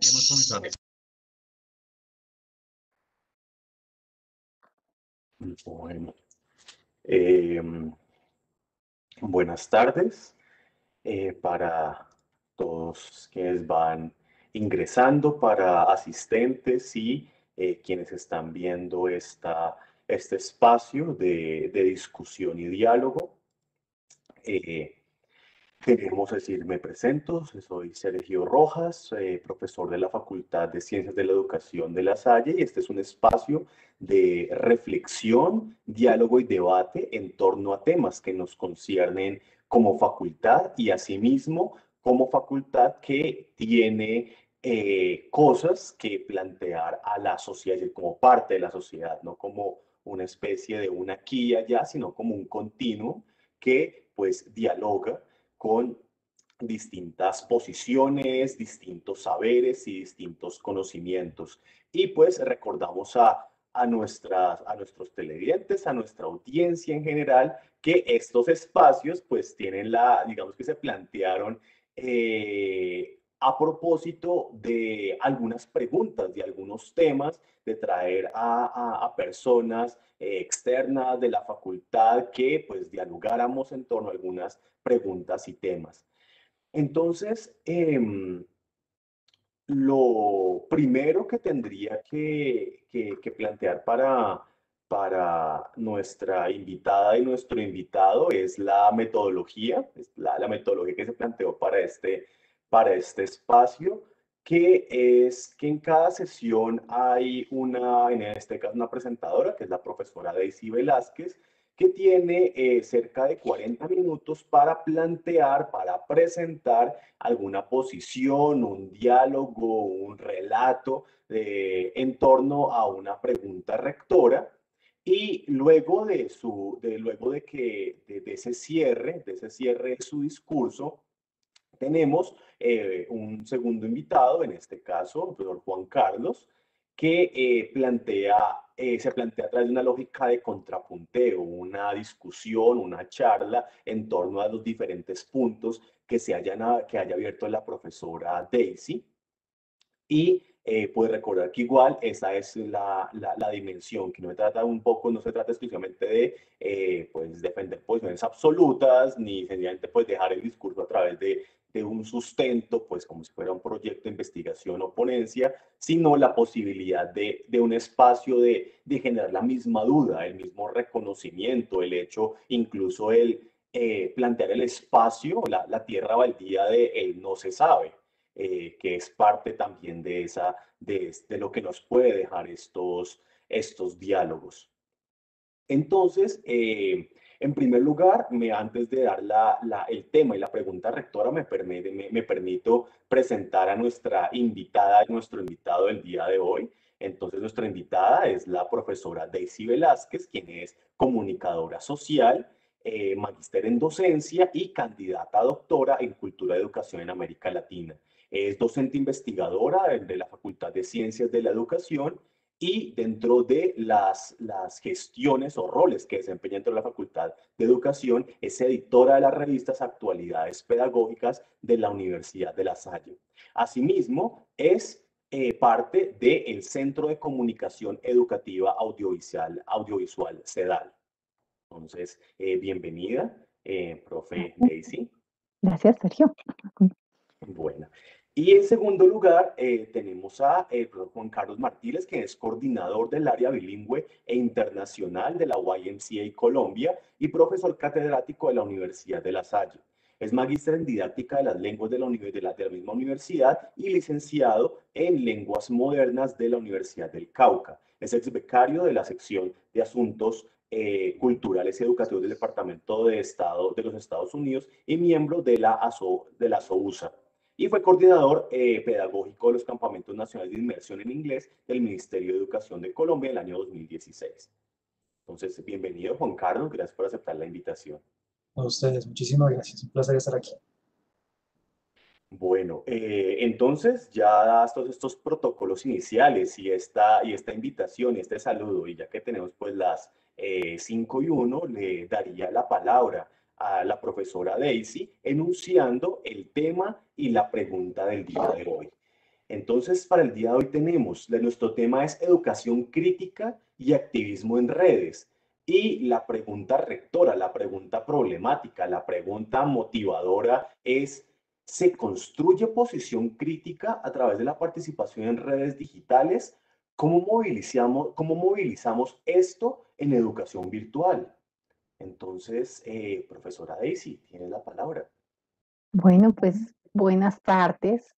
Hemos comenzado. Bueno, eh, buenas tardes para todos quienes van ingresando, para asistentes y quienes están viendo este espacio de discusión y diálogo. Eh, Queremos decir, me presento, soy Sergio Rojas, profesor de la Facultad de Ciencias de la Educación de La Salle, y este es un espacio de reflexión, diálogo y debate en torno a temas que nos conciernen como facultad y asimismo como facultad que tiene cosas que plantear a la sociedad, es decir, como parte de la sociedad, no como una especie de una aquí y allá, sino como un continuo que pues dialoga con distintas posiciones, distintos saberes y distintos conocimientos. Y pues recordamos a nuestros televidentes, a nuestra audiencia en general, que estos espacios pues tienen digamos que se plantearon a propósito de algunas preguntas, de algunos temas, de traer a personas externas de la facultad que pues dialogáramos en torno a algunas preguntas y temas. Entonces, lo primero que tendría que plantear para nuestra invitada y nuestro invitado es la metodología, es la metodología que se planteó para este espacio, que es que en cada sesión hay en este caso, una presentadora, que es la profesora Daisy Velázquez, que tiene cerca de 40 minutos para plantear, para presentar alguna posición, un diálogo, un relato en torno a una pregunta rectora. Y luego de ese cierre de su discurso, tenemos un segundo invitado, en este caso, el profesor Juan Carlos, que se plantea a través de una lógica de contrapunteo, una discusión, una charla en torno a los diferentes puntos que haya abierto la profesora Daisy. Y pues recordar que igual esa es la dimensión, que no se trata un poco, no se trata exclusivamente de pues defender posiciones absolutas, ni sencillamente pues dejar el discurso a través de un sustento, pues como si fuera un proyecto de investigación o ponencia, sino la posibilidad de un espacio de generar la misma duda, el mismo reconocimiento, el hecho, incluso el plantear el espacio, la tierra baldía de el no se sabe, que es parte también de lo que nos puede dejar estos diálogos. Entonces, en primer lugar, antes de dar el tema y la pregunta rectora, me permito presentar a nuestra invitada y nuestro invitado del día de hoy. Entonces, nuestra invitada es la profesora Daisy Velázquez, quien es comunicadora social, magíster en docencia y candidata a doctora en cultura y educación en América Latina. Es docente investigadora de la Facultad de Ciencias de la Educación y dentro de las gestiones o roles que desempeña dentro de la Facultad de Educación, es editora de las revistas Actualidades Pedagógicas de la Universidad de La Salle. Asimismo, es parte del Centro de Comunicación Educativa Audiovisual CEDAL. Entonces, bienvenida, profe Daisy. Gracias, Sergio. Bueno, y en segundo lugar tenemos a profesor Juan Carlos Martínez, que es coordinador del área bilingüe e internacional de la YMCA Colombia y profesor catedrático de la Universidad de La Salle. Es magíster en didáctica de las lenguas de la misma universidad y licenciado en lenguas modernas de la Universidad del Cauca. Es ex becario de la sección de asuntos culturales y educativos del Departamento de Estado de los Estados Unidos y miembro de la SOUSA, y fue coordinador pedagógico de los Campamentos Nacionales de Inmersión en Inglés del Ministerio de Educación de Colombia en el año 2016. Entonces, bienvenido Juan Carlos, gracias por aceptar la invitación. A ustedes, muchísimas gracias. Un placer estar aquí. Bueno, entonces ya dados todos estos protocolos iniciales y esta invitación y este saludo, y ya que tenemos pues las 5:01, le daría la palabra a la profesora Daisy enunciando el tema y la pregunta del día de hoy. Entonces, para el día de hoy nuestro tema es educación crítica y activismo en redes. Y la pregunta rectora, la pregunta problemática, la pregunta motivadora es, ¿se construye posición crítica a través de la participación en redes digitales? Cómo movilizamos esto en educación virtual? Entonces, profesora Daisy, tiene la palabra. Bueno, pues buenas tardes.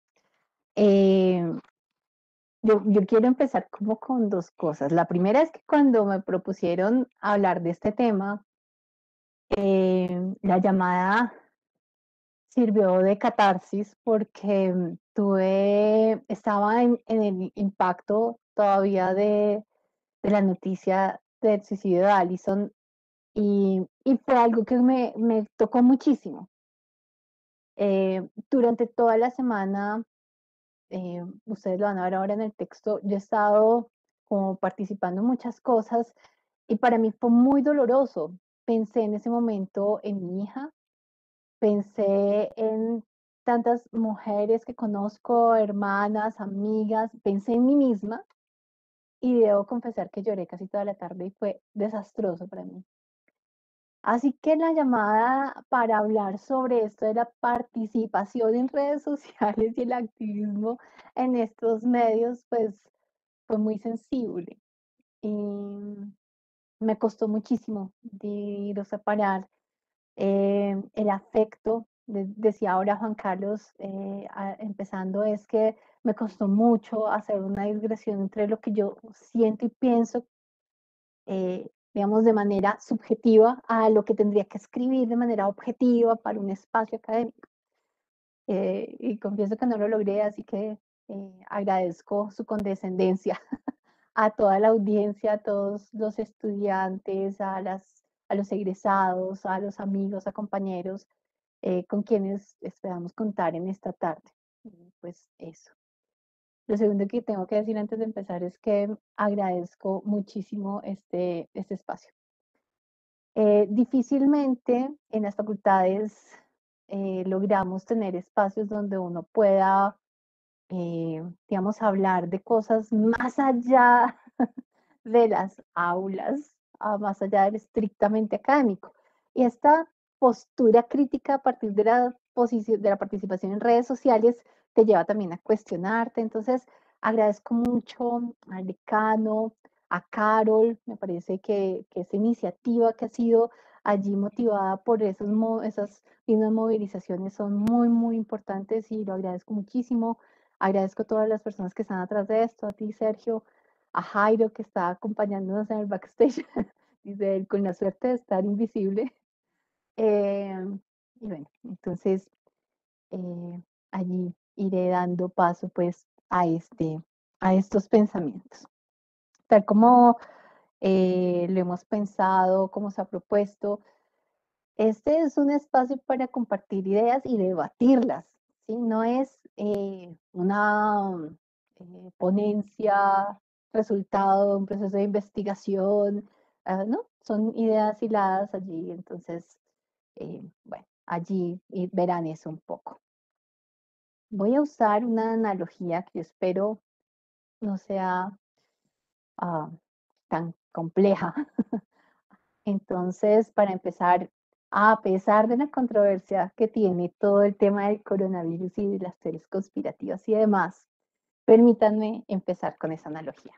Eh, yo quiero empezar como con dos cosas. La primera es que cuando me propusieron hablar de este tema, la llamada sirvió de catarsis porque estaba en el impacto todavía de la noticia del suicidio de Allison y fue algo que me tocó muchísimo. Durante toda la semana ustedes lo van a ver ahora en el texto, yo he estado como participando en muchas cosas y para mí fue muy doloroso. Pensé en ese momento en mi hija, pensé en tantas mujeres que conozco, hermanas, amigas, pensé en mí misma y debo confesar que lloré casi toda la tarde y fue desastroso para mí. Así que la llamada para hablar sobre esto de la participación en redes sociales y el activismo en estos medios, pues fue muy sensible y me costó muchísimo de separar el afecto. Decía ahora Juan Carlos, empezando, es que me costó mucho hacer una digresión entre lo que yo siento y pienso digamos, de manera subjetiva a lo que tendría que escribir de manera objetiva para un espacio académico. Y confieso que no lo logré, así que agradezco su condescendencia a toda la audiencia, a todos los estudiantes, a los egresados, a los amigos, a compañeros con quienes esperamos contar en esta tarde. Pues eso. Lo segundo que tengo que decir antes de empezar es que agradezco muchísimo este espacio. Difícilmente en las facultades logramos tener espacios donde uno pueda, digamos, hablar de cosas más allá de las aulas, más allá del estrictamente académico. Y esta postura crítica a partir de de la participación en redes sociales te lleva también a cuestionarte. Entonces, agradezco mucho al decano, a Carol, me parece que esa iniciativa que ha sido allí motivada por esas mismas movilizaciones son muy, muy importantes y lo agradezco muchísimo. Agradezco a todas las personas que están atrás de esto, a ti, Sergio, a Jairo, que está acompañándonos en el backstage, dice él, con la suerte de estar invisible. Y bueno, entonces allí iré dando paso pues a estos pensamientos. Tal como lo hemos pensado, como se ha propuesto, este es un espacio para compartir ideas y debatirlas, ¿sí? No es una ponencia, resultado de un proceso de investigación, ¿no? Son ideas hiladas allí, entonces, bueno, allí verán eso un poco. Voy a usar una analogía que yo espero no sea tan compleja. Entonces, para empezar, a pesar de la controversia que tiene todo el tema del coronavirus y de las teorías conspirativas y demás, permítanme empezar con esa analogía.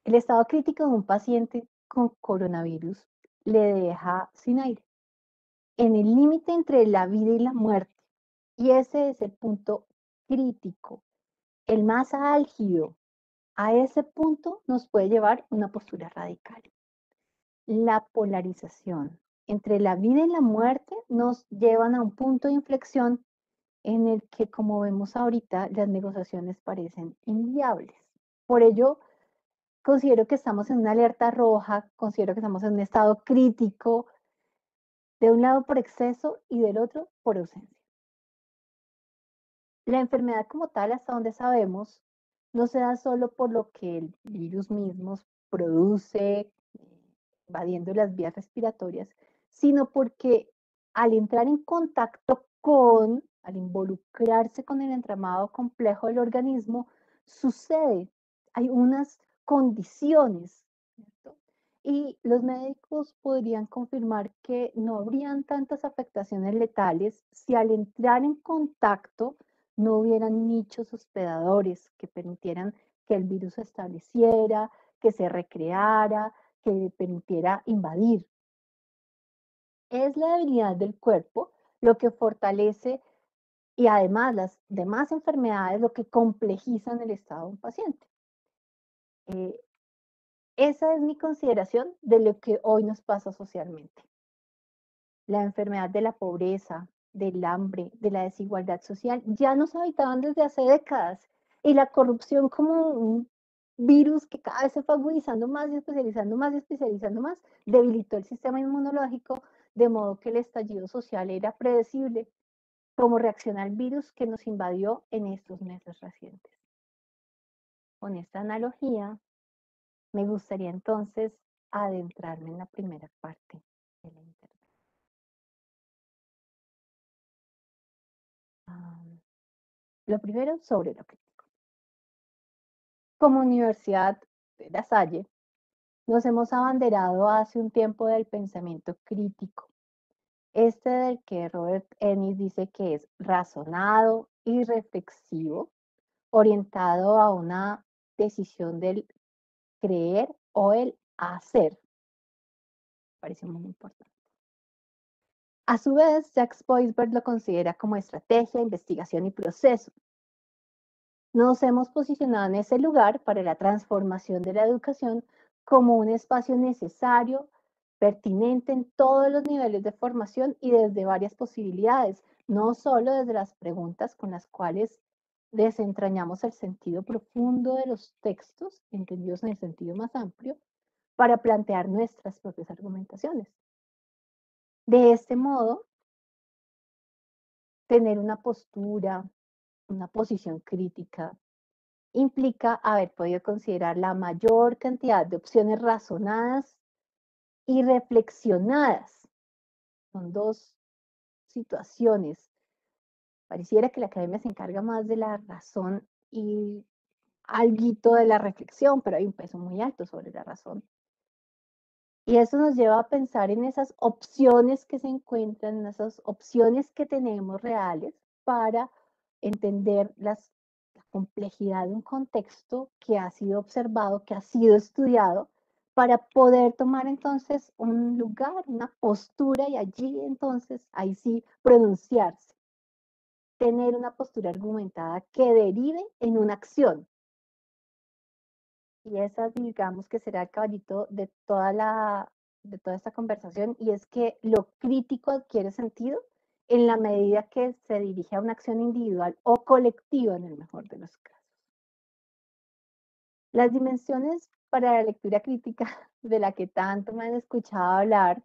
El estado crítico de un paciente con coronavirus le deja sin aire, en el límite entre la vida y la muerte. Y ese es el punto crítico, el más álgido. A ese punto nos puede llevar una postura radical. La polarización entre la vida y la muerte nos llevan a un punto de inflexión en el que, como vemos ahorita, las negociaciones parecen inviables. Por ello, considero que estamos en una alerta roja, considero que estamos en un estado crítico, de un lado por exceso y del otro por ausencia. La enfermedad como tal, hasta donde sabemos, no se da solo por lo que el virus mismo produce, invadiendo las vías respiratorias, sino porque al entrar en contacto con al involucrarse con el entramado complejo del organismo, sucede, hay unas condiciones, ¿cierto? Y los médicos podrían confirmar que no habrían tantas afectaciones letales si al entrar en contacto no hubieran nichos hospedadores que permitieran que el virus se estableciera, que se recreara, que permitiera invadir. Es la debilidad del cuerpo lo que fortalece y además las demás enfermedades lo que complejizan el estado de un paciente. Esa es mi consideración de lo que hoy nos pasa socialmente. La enfermedad de la pobreza, del hambre, de la desigualdad social, ya nos habitaban desde hace décadas. Y la corrupción como un virus que cada vez se fue agudizando más y especializando más y especializando más, debilitó el sistema inmunológico, de modo que el estallido social era predecible como reacción al virus que nos invadió en estos meses recientes. Con esta analogía, me gustaría entonces adentrarme en la primera parte de la intervención. Lo primero, sobre lo crítico. Como Universidad de La Salle, nos hemos abanderado hace un tiempo del pensamiento crítico. Este del que Robert Ennis dice que es razonado y reflexivo, orientado a una decisión del creer o el hacer. Parece muy importante. A su vez, Jacques Boisbert lo considera como estrategia, investigación y proceso. Nos hemos posicionado en ese lugar para la transformación de la educación como un espacio necesario, pertinente en todos los niveles de formación y desde varias posibilidades, no solo desde las preguntas con las cuales desentrañamos el sentido profundo de los textos, entendidos en el sentido más amplio, para plantear nuestras propias argumentaciones. De este modo, tener una postura, una posición crítica, implica haber podido considerar la mayor cantidad de opciones razonadas y reflexionadas. Son dos situaciones. Pareciera que la academia se encarga más de la razón y alguito de la reflexión, pero hay un peso muy alto sobre la razón. Y eso nos lleva a pensar en esas opciones que se encuentran, en esas opciones que tenemos reales para entender la complejidad de un contexto que ha sido observado, que ha sido estudiado, para poder tomar entonces un lugar, una postura y allí entonces, ahí sí, pronunciarse. Tener una postura argumentada que derive en una acción. Y esa, digamos, que será el caballito de toda esta conversación, y es que lo crítico adquiere sentido en la medida que se dirige a una acción individual o colectiva en el mejor de los casos. Las dimensiones para la lectura crítica de la que tanto me han escuchado hablar,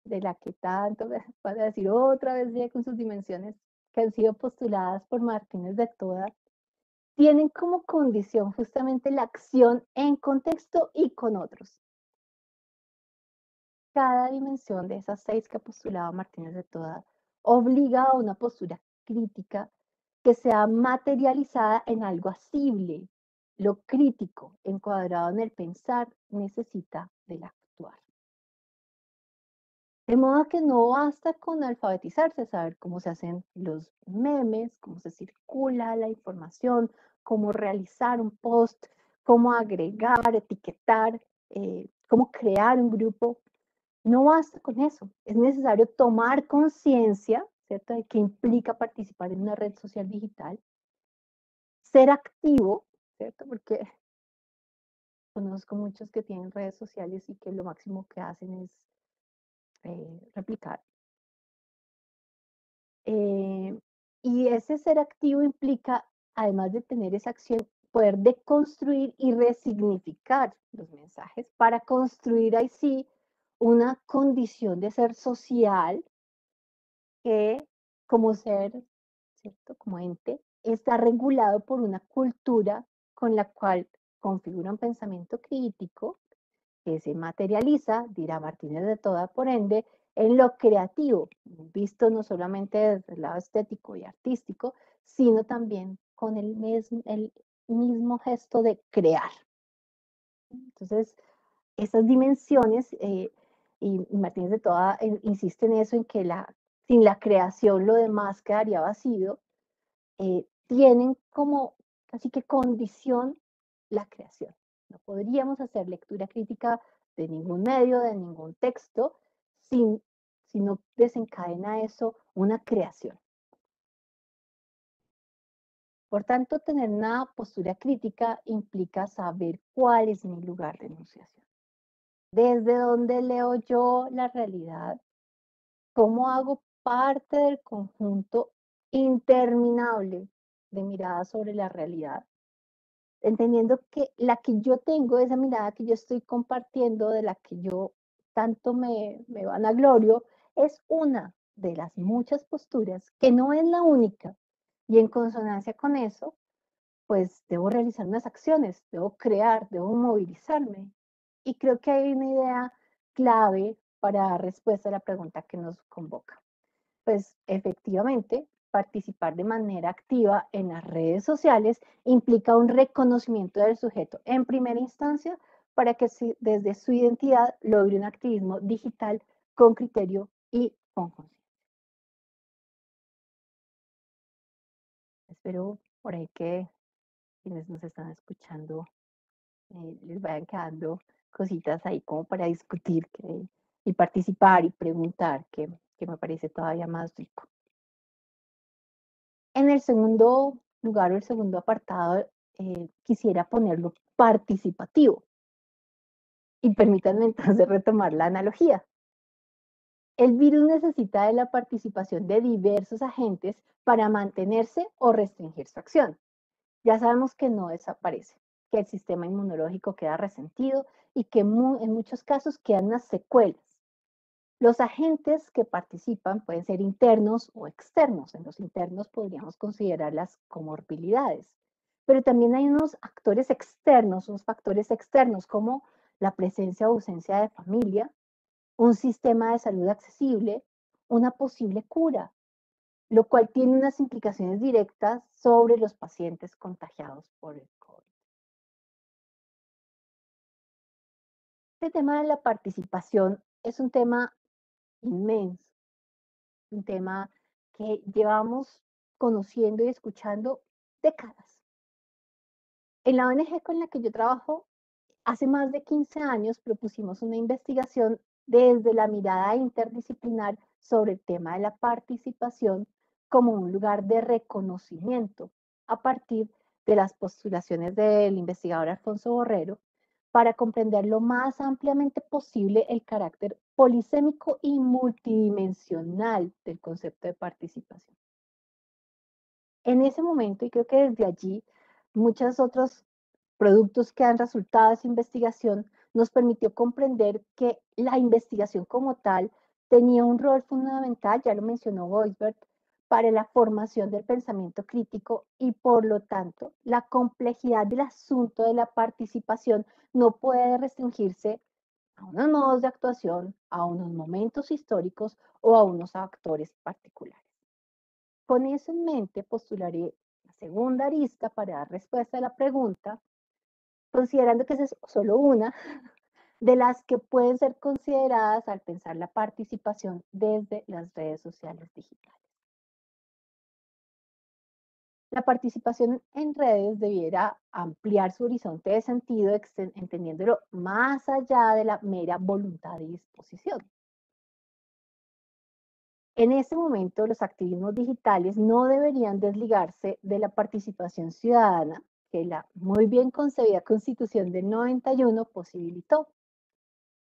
de la que tanto me van a decir otra vez ya con sus dimensiones que han sido postuladas por Martínez de Toda, tienen como condición justamente la acción en contexto y con otros. Cada dimensión de esas 6 que ha postulado Martínez de Toda obliga a una postura crítica que sea materializada en algo asible. Lo crítico, encuadrado en el pensar, necesita del actuar. De modo que no basta con alfabetizarse, saber cómo se hacen los memes, cómo se circula la información, cómo realizar un post, cómo agregar, etiquetar, cómo crear un grupo. No basta con eso. Es necesario tomar conciencia, ¿cierto?, de qué implica participar en una red social digital, ser activo, ¿cierto?, porque conozco muchos que tienen redes sociales y que lo máximo que hacen es replicar. Y ese ser activo implica, además de tener esa acción, poder deconstruir y resignificar los mensajes para construir ahí sí una condición de ser social que como ser, ¿cierto?, como ente, está regulado por una cultura con la cual configura un pensamiento crítico que se materializa, dirá Martínez de Toda, por ende, en lo creativo, visto no solamente desde el lado estético y artístico, sino también con el mismo gesto de crear. Entonces, esas dimensiones, y Martínez de Toda insiste en eso, en que sin la creación lo demás quedaría vacío, tienen como casi que condición la creación. No podríamos hacer lectura crítica de ningún medio, de ningún texto, si no desencadena eso una creación. Por tanto, tener una postura crítica implica saber cuál es mi lugar de enunciación. ¿Desde dónde leo yo la realidad? ¿Cómo hago parte del conjunto interminable de miradas sobre la realidad? Entendiendo que la que yo tengo, esa mirada que yo estoy compartiendo, de la que yo tanto me vanaglorio, es una de las muchas posturas, que no es la única. Y en consonancia con eso, pues debo realizar unas acciones, debo crear, debo movilizarme. Y creo que hay una idea clave para dar respuesta a la pregunta que nos convoca. Pues efectivamente, participar de manera activa en las redes sociales implica un reconocimiento del sujeto en primera instancia para que desde su identidad logre un activismo digital con criterio y con conciencia. Espero por ahí que quienes nos están escuchando les vayan quedando cositas ahí como para discutir y participar y preguntar, que me parece todavía más rico. En el segundo lugar o el segundo apartado, quisiera ponerlo participativo. Y permítanme entonces retomar la analogía. El virus necesita de la participación de diversos agentes para mantenerse o restringir su acción. Ya sabemos que no desaparece, que el sistema inmunológico queda resentido y que en muchos casos quedan unas secuelas. Los agentes que participan pueden ser internos o externos. En los internos podríamos considerar las comorbilidades, pero también hay unos actores externos, unos factores externos como la presencia o ausencia de familia, un sistema de salud accesible, una posible cura, lo cual tiene unas implicaciones directas sobre los pacientes contagiados por el COVID. Este tema de la participación es un tema inmenso, un tema que llevamos conociendo y escuchando décadas. En la ONG con la que yo trabajo, hace más de 15 años propusimos una investigación desde la mirada interdisciplinar sobre el tema de la participación como un lugar de reconocimiento a partir de las postulaciones del investigador Alfonso Borrero para comprender lo más ampliamente posible el carácter polisémico y multidimensional del concepto de participación. En ese momento, y creo que desde allí, muchos otros productos que han resultado de esa investigación nos permitió comprender que la investigación como tal tenía un rol fundamental, ya lo mencionó Weisbert, para la formación del pensamiento crítico y por lo tanto la complejidad del asunto de la participación no puede restringirse a unos modos de actuación, a unos momentos históricos o a unos actores particulares. Con eso en mente postularé la segunda arista para dar respuesta a la pregunta, considerando que esa es solo una de las que pueden ser consideradas al pensar la participación desde las redes sociales digitales. La participación en redes debiera ampliar su horizonte de sentido, entendiéndolo más allá de la mera voluntad y disposición. En ese momento, los activismos digitales no deberían desligarse de la participación ciudadana que la muy bien concebida Constitución del 91 posibilitó.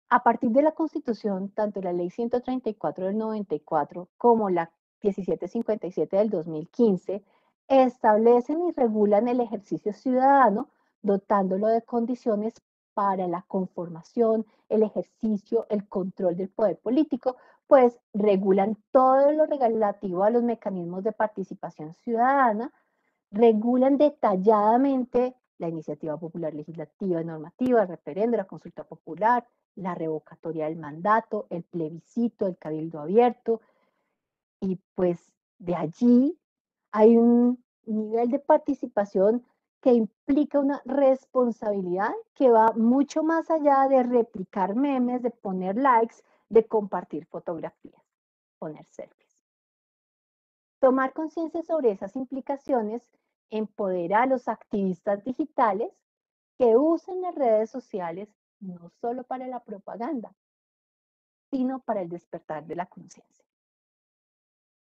A partir de la Constitución, tanto la Ley 134 del 94 como la 1757 del 2015 establecen y regulan el ejercicio ciudadano, dotándolo de condiciones para la conformación, el ejercicio, el control del poder político, pues regulan todo lo relativo a los mecanismos de participación ciudadana, regulan detalladamente la iniciativa popular legislativa, normativa, el referendo, la consulta popular, la revocatoria del mandato, el plebiscito, el cabildo abierto, y pues de allí hay un nivel de participación que implica una responsabilidad que va mucho más allá de replicar memes, de poner likes, de compartir fotografías, poner selfies. Tomar conciencia sobre esas implicaciones empodera a los activistas digitales que usen las redes sociales no solo para la propaganda, sino para el despertar de la conciencia.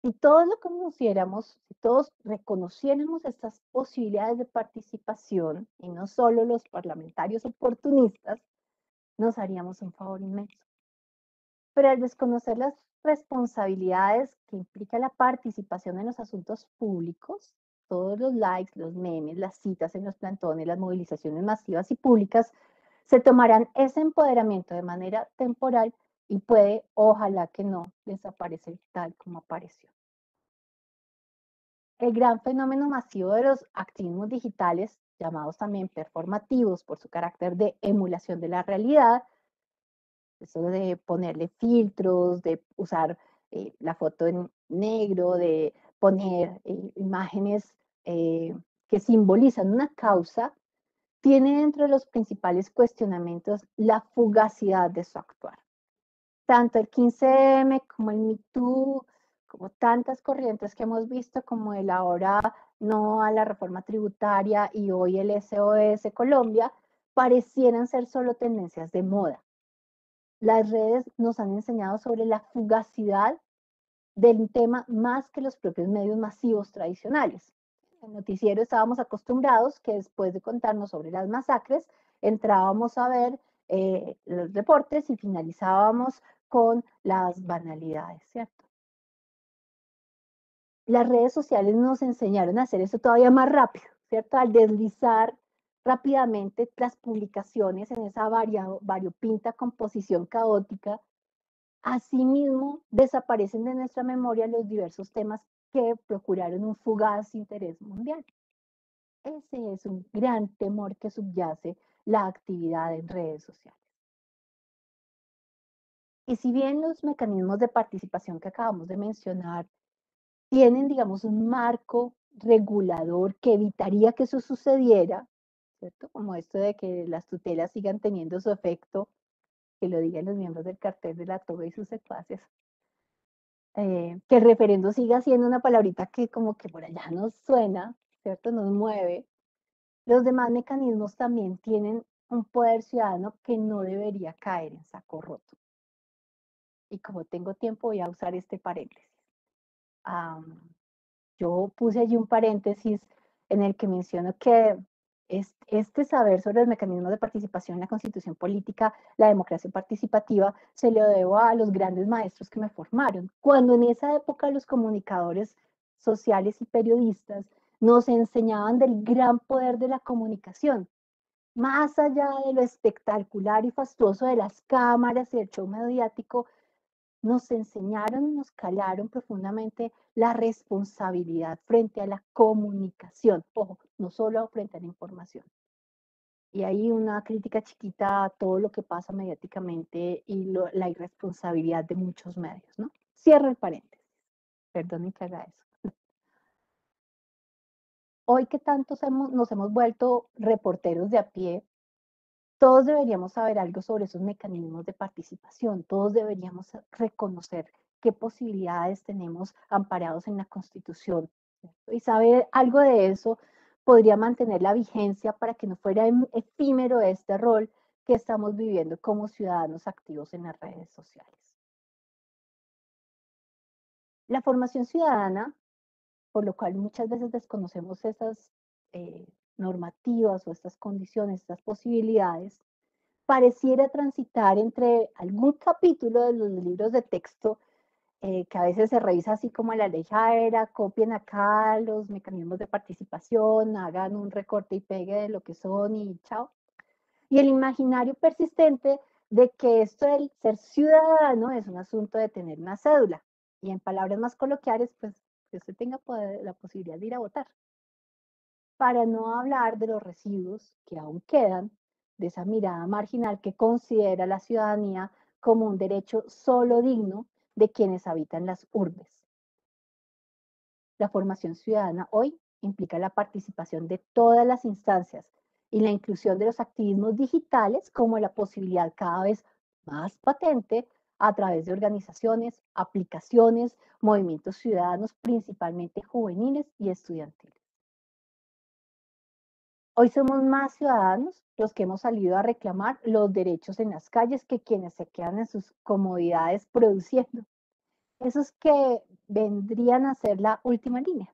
Si todos lo conociéramos, si todos reconociéramos estas posibilidades de participación y no solo los parlamentarios oportunistas, nos haríamos un favor inmenso. Pero al desconocer las responsabilidades que implica la participación en los asuntos públicos, todos los likes, los memes, las citas en los plantones, las movilizaciones masivas y públicas, se tomarán ese empoderamiento de manera temporal y puede, ojalá que no, desaparecer tal como apareció. El gran fenómeno masivo de los activismos digitales, llamados también performativos por su carácter de emulación de la realidad, eso de ponerle filtros, de usar la foto en negro, de poner imágenes que simbolizan una causa, tiene entre los principales cuestionamientos la fugacidad de su actuar. Tanto el 15M como el Me Too, como tantas corrientes que hemos visto, como el ahora no a la reforma tributaria y hoy el SOS Colombia, parecieran ser solo tendencias de moda. Las redes nos han enseñado sobre la fugacidad del tema más que los propios medios masivos tradicionales. En el noticiero estábamos acostumbrados que después de contarnos sobre las masacres, entrábamos a ver los reportes y finalizábamos con las banalidades, ¿cierto? Las redes sociales nos enseñaron a hacer eso todavía más rápido, ¿cierto? Al deslizar rápidamente las publicaciones en esa variopinta composición caótica, asimismo desaparecen de nuestra memoria los diversos temas que procuraron un fugaz interés mundial. Ese es un gran temor que subyace la actividad en redes sociales. Y si bien los mecanismos de participación que acabamos de mencionar tienen, digamos, un marco regulador que evitaría que eso sucediera, ¿cierto? Como esto de que las tutelas sigan teniendo su efecto, que lo digan los miembros del cartel de la toga y sus secuaces, que el referendo siga siendo una palabrita que como que por allá nos suena, ¿cierto? Nos mueve. Los demás mecanismos también tienen un poder ciudadano que no debería caer en saco roto. Y como tengo tiempo, voy a usar este paréntesis. Yo puse allí un paréntesis en el que menciono que este saber sobre los mecanismos de participación en la constitución política, la democracia participativa, se lo debo a los grandes maestros que me formaron. Cuando en esa época los comunicadores sociales y periodistas nos enseñaban del gran poder de la comunicación, más allá de lo espectacular y fastuoso de las cámaras y el show mediático, nos enseñaron, nos calaron profundamente la responsabilidad frente a la comunicación, ojo, no solo frente a la información. Y hay una crítica chiquita a todo lo que pasa mediáticamente y la irresponsabilidad de muchos medios, ¿no? Cierro el paréntesis, perdonen que haga eso. Hoy que tantos nos hemos vuelto reporteros de a pie, todos deberíamos saber algo sobre esos mecanismos de participación, todos deberíamos reconocer qué posibilidades tenemos amparados en la Constitución, ¿cierto? Y saber algo de eso podría mantener la vigencia para que no fuera efímero este rol que estamos viviendo como ciudadanos activos en las redes sociales. La formación ciudadana, por lo cual muchas veces desconocemos esas normativas o estas condiciones, estas posibilidades, pareciera transitar entre algún capítulo de los libros de texto que a veces se revisa así como la ley Jaera, copien acá los mecanismos de participación, hagan un recorte y pegue de lo que son y chao. Y el imaginario persistente de que esto del ser ciudadano es un asunto de tener una cédula. Y en palabras más coloquiales, pues que usted tenga la posibilidad de ir a votar. Para no hablar de los residuos que aún quedan de esa mirada marginal que considera la ciudadanía como un derecho solo digno de quienes habitan las urbes. La formación ciudadana hoy implica la participación de todas las instancias y la inclusión de los activismos digitales como la posibilidad cada vez más patente a través de organizaciones, aplicaciones, movimientos ciudadanos, principalmente juveniles y estudiantiles. Hoy somos más ciudadanos los que hemos salido a reclamar los derechos en las calles que quienes se quedan en sus comodidades produciendo. Esos que vendrían a ser la última línea.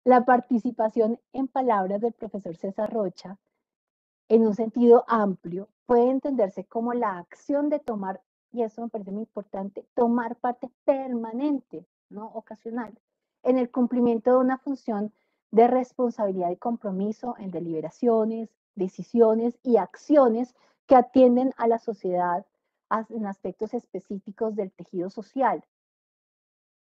La participación, en palabras del profesor César Rocha, en un sentido amplio, puede entenderse como la acción de tomar, y eso me parece muy importante, tomar parte permanente, no ocasional, en el cumplimiento de una función de responsabilidad y compromiso en deliberaciones, decisiones y acciones que atienden a la sociedad en aspectos específicos del tejido social.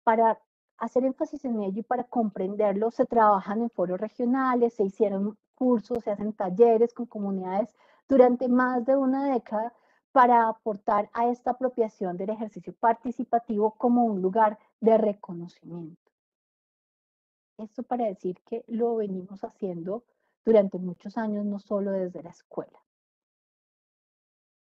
Para hacer énfasis en ello y para comprenderlo, se trabajan en foros regionales, se hicieron cursos, se hacen talleres con comunidades durante más de una década para aportar a esta apropiación del ejercicio participativo como un lugar de reconocimiento. Esto para decir que lo venimos haciendo durante muchos años, no solo desde la escuela.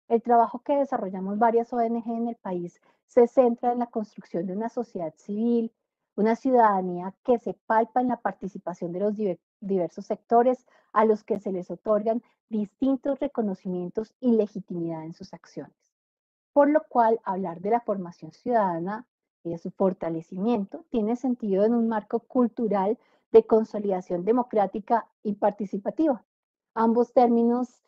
El trabajo que desarrollamos varias ONG en el país se centra en la construcción de una sociedad civil, una ciudadanía que se palpa en la participación de los diversos sectores a los que se les otorgan distintos reconocimientos y legitimidad en sus acciones. Por lo cual, hablar de la formación ciudadana y de su fortalecimiento tiene sentido en un marco cultural de consolidación democrática y participativa. Ambos términos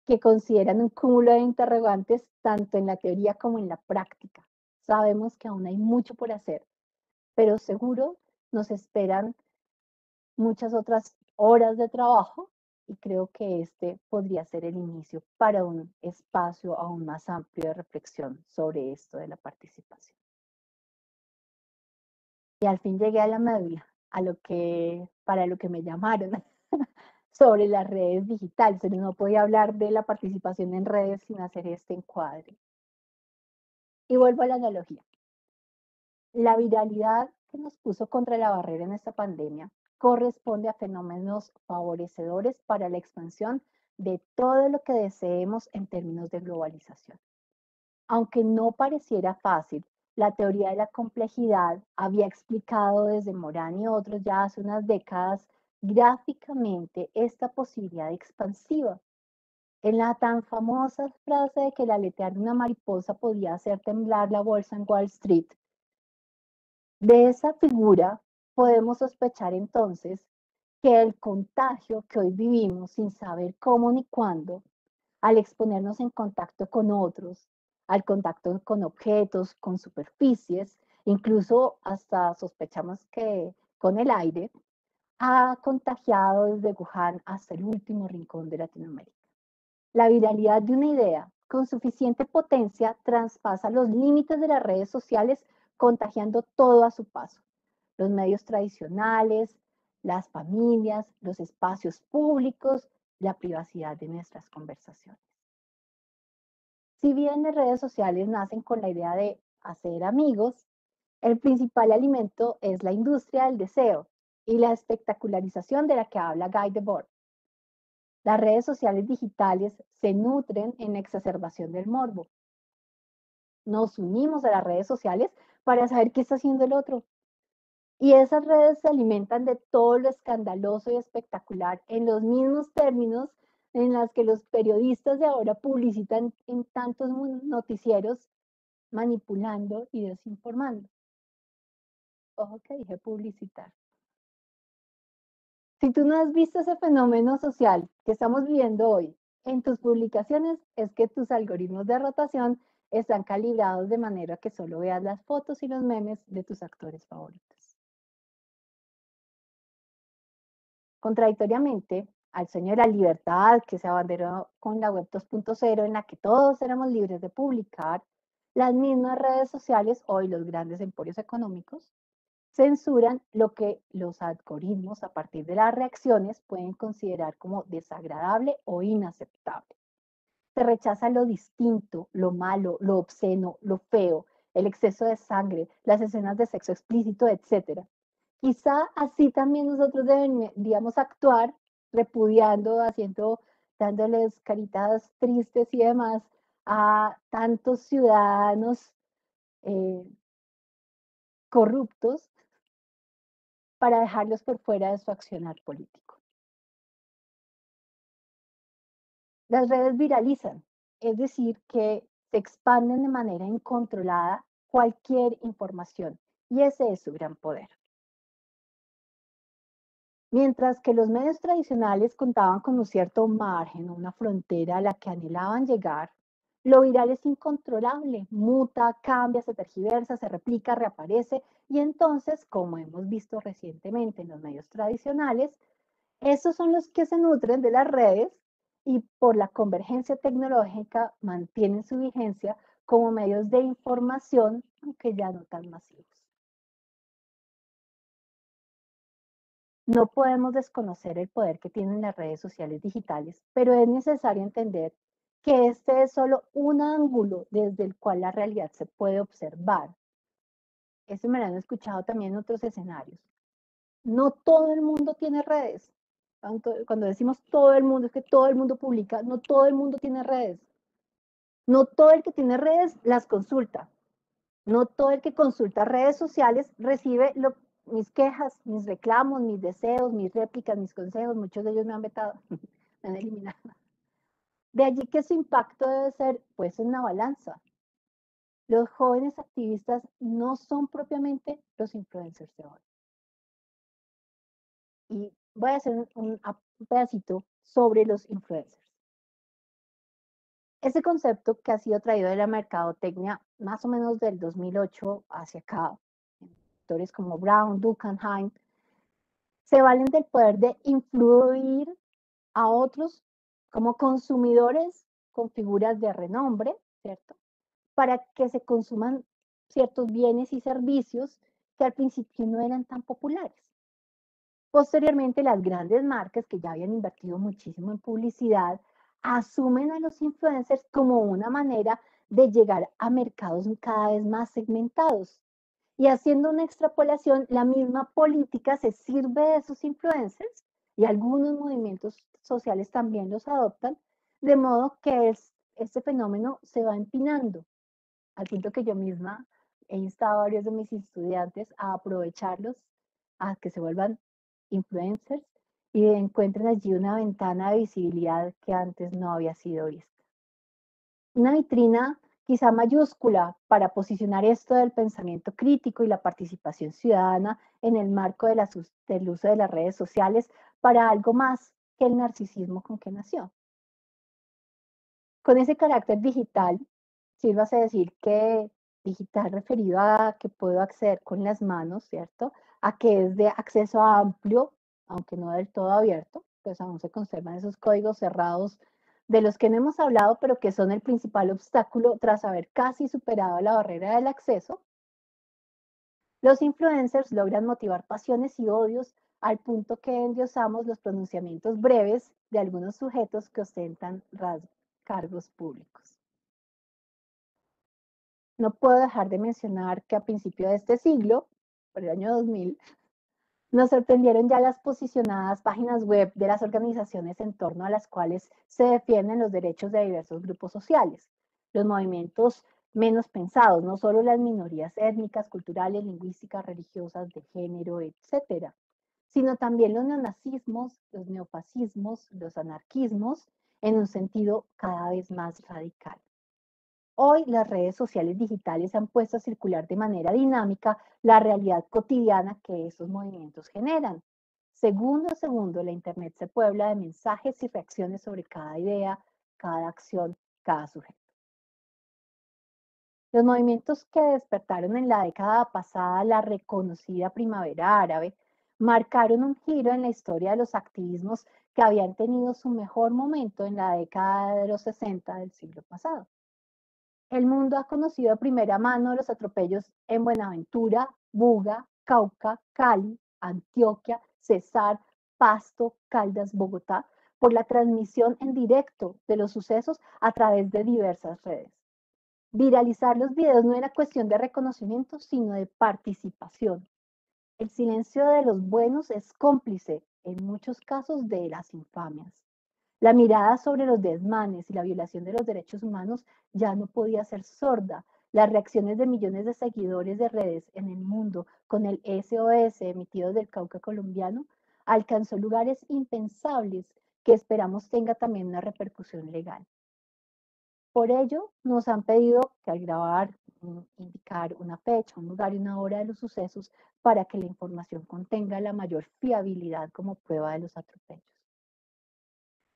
que consideran un cúmulo de interrogantes tanto en la teoría como en la práctica. Sabemos que aún hay mucho por hacer, pero seguro nos esperan muchas otras horas de trabajo y creo que este podría ser el inicio para un espacio aún más amplio de reflexión sobre esto de la participación. Y al fin llegué a la médula, para lo que me llamaron. Sobre las redes digitales, pero no podía hablar de la participación en redes sin hacer este encuadre. Y vuelvo a la analogía. La viralidad que nos puso contra la barrera en esta pandemia corresponde a fenómenos favorecedores para la expansión de todo lo que deseemos en términos de globalización. Aunque no pareciera fácil, la teoría de la complejidad había explicado desde Morán y otros ya hace unas décadas gráficamente esta posibilidad expansiva. En la tan famosa frase de que el aletear de una mariposa podía hacer temblar la bolsa en Wall Street, de esa figura podemos sospechar entonces que el contagio que hoy vivimos sin saber cómo ni cuándo, al exponernos en contacto con otros, al contacto con objetos, con superficies, incluso hasta sospechamos que con el aire, ha contagiado desde Wuhan hasta el último rincón de Latinoamérica. La viralidad de una idea con suficiente potencia traspasa los límites de las redes sociales, contagiando todo a su paso. Los medios tradicionales, las familias, los espacios públicos, la privacidad de nuestras conversaciones. Si bien las redes sociales nacen con la idea de hacer amigos, el principal alimento es la industria del deseo y la espectacularización de la que habla Guy Debord. Las redes sociales digitales se nutren en la exacerbación del morbo. Nos unimos a las redes sociales para saber qué está haciendo el otro. Y esas redes se alimentan de todo lo escandaloso y espectacular en los mismos términos en los que los periodistas de ahora publicitan en tantos noticieros, manipulando y desinformando. Ojo que dije publicitar. Si tú no has visto ese fenómeno social que estamos viviendo hoy en tus publicaciones, es que tus algoritmos de rotación están calibrados de manera que solo veas las fotos y los memes de tus actores favoritos. Contradictoriamente, al sueño de la libertad que se abanderó con la web 2.0 en la que todos éramos libres de publicar, las mismas redes sociales, hoy los grandes emporios económicos, censuran lo que los algoritmos a partir de las reacciones pueden considerar como desagradable o inaceptable. Se rechaza lo distinto, lo malo, lo obsceno, lo feo, el exceso de sangre, las escenas de sexo explícito, etc. Quizá así también nosotros deberíamos actuar repudiando, dándoles caritas tristes y demás a tantos ciudadanos corruptos para dejarlos por fuera de su accionar político. Las redes viralizan, es decir, que se expanden de manera incontrolada cualquier información, y ese es su gran poder. Mientras que los medios tradicionales contaban con un cierto margen, una frontera a la que anhelaban llegar, lo viral es incontrolable, muta, cambia, se tergiversa, se replica, reaparece, y entonces, como hemos visto recientemente en los medios tradicionales, esos son los que se nutren de las redes y por la convergencia tecnológica mantienen su vigencia como medios de información, aunque ya no tan masivos. No podemos desconocer el poder que tienen las redes sociales digitales, pero es necesario entender que este es solo un ángulo desde el cual la realidad se puede observar. Eso me lo han escuchado también en otros escenarios. No todo el mundo tiene redes. Cuando decimos todo el mundo, es que todo el mundo publica, no todo el mundo tiene redes. No todo el que tiene redes las consulta. No todo el que consulta redes sociales recibe mis quejas, mis reclamos, mis deseos, mis réplicas, mis consejos. Muchos de ellos me han vetado, me han eliminado. De allí que su impacto debe ser puesto en una balanza. Los jóvenes activistas no son propiamente los influencers de hoy. Y voy a hacer un pedacito sobre los influencers. Ese concepto que ha sido traído de la mercadotecnia más o menos del 2008 hacia acá, autores como Brown, Durkheim, se valen del poder de influir a otros como consumidores con figuras de renombre, ¿cierto? Para que se consuman ciertos bienes y servicios que al principio no eran tan populares. Posteriormente, las grandes marcas que ya habían invertido muchísimo en publicidad asumen a los influencers como una manera de llegar a mercados cada vez más segmentados. Y haciendo una extrapolación, la misma política se sirve de esos influencers y algunos movimientos sociales también los adoptan, de modo que este fenómeno se va empinando, al punto que yo misma he instado a varios de mis estudiantes a aprovecharlos, a que se vuelvan influencers y encuentren allí una ventana de visibilidad que antes no había sido vista. Una vitrina quizá mayúscula para posicionar esto del pensamiento crítico y la participación ciudadana en el marco del uso de las redes sociales para algo más que el narcisismo con que nació. Con ese carácter digital, sírvase decir que digital referido a que puedo acceder con las manos, ¿cierto? A que es de acceso amplio, aunque no del todo abierto, pues aún se conservan esos códigos cerrados de los que no hemos hablado, pero que son el principal obstáculo tras haber casi superado la barrera del acceso. Los influencers logran motivar pasiones y odios al punto que endiosamos los pronunciamientos breves de algunos sujetos que ostentan cargos públicos. No puedo dejar de mencionar que a principios de este siglo, por el año 2000, nos sorprendieron ya las posicionadas páginas web de las organizaciones en torno a las cuales se defienden los derechos de diversos grupos sociales, los movimientos menos pensados, no solo las minorías étnicas, culturales, lingüísticas, religiosas, de género, etcétera, sino también los neonazismos, los neofascismos, los anarquismos, en un sentido cada vez más radical. Hoy las redes sociales digitales han puesto a circular de manera dinámica la realidad cotidiana que esos movimientos generan. Segundo a segundo, la Internet se puebla de mensajes y reacciones sobre cada idea, cada acción, cada sujeto. Los movimientos que despertaron en la década pasada la reconocida primavera árabe marcaron un giro en la historia de los activismos que habían tenido su mejor momento en la década de los 60 del siglo pasado. El mundo ha conocido de primera mano los atropellos en Buenaventura, Buga, Cauca, Cali, Antioquia, Cesar, Pasto, Caldas, Bogotá, por la transmisión en directo de los sucesos a través de diversas redes. Viralizar los videos no era cuestión de reconocimiento, sino de participación. El silencio de los buenos es cómplice, en muchos casos, de las infamias. La mirada sobre los desmanes y la violación de los derechos humanos ya no podía ser sorda. Las reacciones de millones de seguidores de redes en el mundo con el SOS emitido del Cauca colombiano alcanzó lugares impensables que esperamos tenga también una repercusión legal. Por ello, nos han pedido que al grabar, indicar una fecha, un lugar y una hora de los sucesos para que la información contenga la mayor fiabilidad como prueba de los atropellos.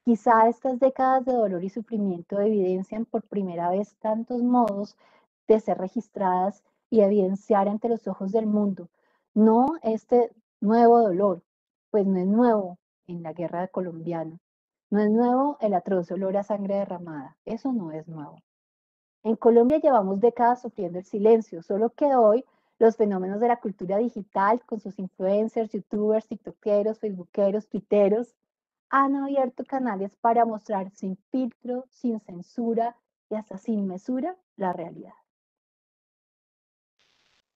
Quizá estas décadas de dolor y sufrimiento evidencian por primera vez tantos modos de ser registradas y evidenciar ante los ojos del mundo, no este nuevo dolor, pues no es nuevo en la guerra colombiana, no es nuevo el atroz olor a sangre derramada, eso no es nuevo. En Colombia llevamos décadas sufriendo el silencio, solo que hoy los fenómenos de la cultura digital, con sus influencers, youtubers, tiktokeros, facebookeros, twitteros, han abierto canales para mostrar sin filtro, sin censura y hasta sin mesura la realidad.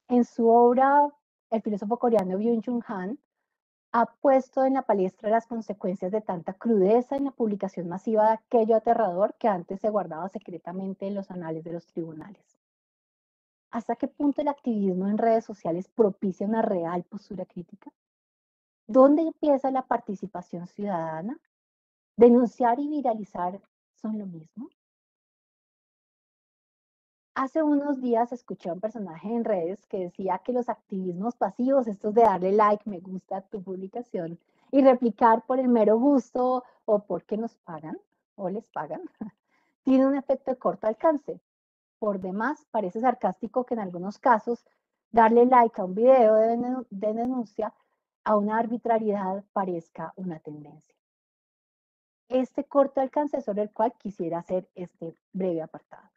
En su obra, el filósofo coreano Byung-Chul Han ha puesto en la palestra las consecuencias de tanta crudeza en la publicación masiva de aquello aterrador que antes se guardaba secretamente en los anales de los tribunales. ¿Hasta qué punto el activismo en redes sociales propicia una real postura crítica? ¿Dónde empieza la participación ciudadana? ¿Denunciar y viralizar son lo mismo? Hace unos días escuché a un personaje en redes que decía que los activismos pasivos, estos de darle like, me gusta a tu publicación y replicar por el mero gusto o porque nos pagan o les pagan, tiene un efecto de corto alcance. Por demás, parece sarcástico que en algunos casos darle like a un video de denuncia a una arbitrariedad parezca una tendencia. Este corto alcance sobre el cual quisiera hacer este breve apartado.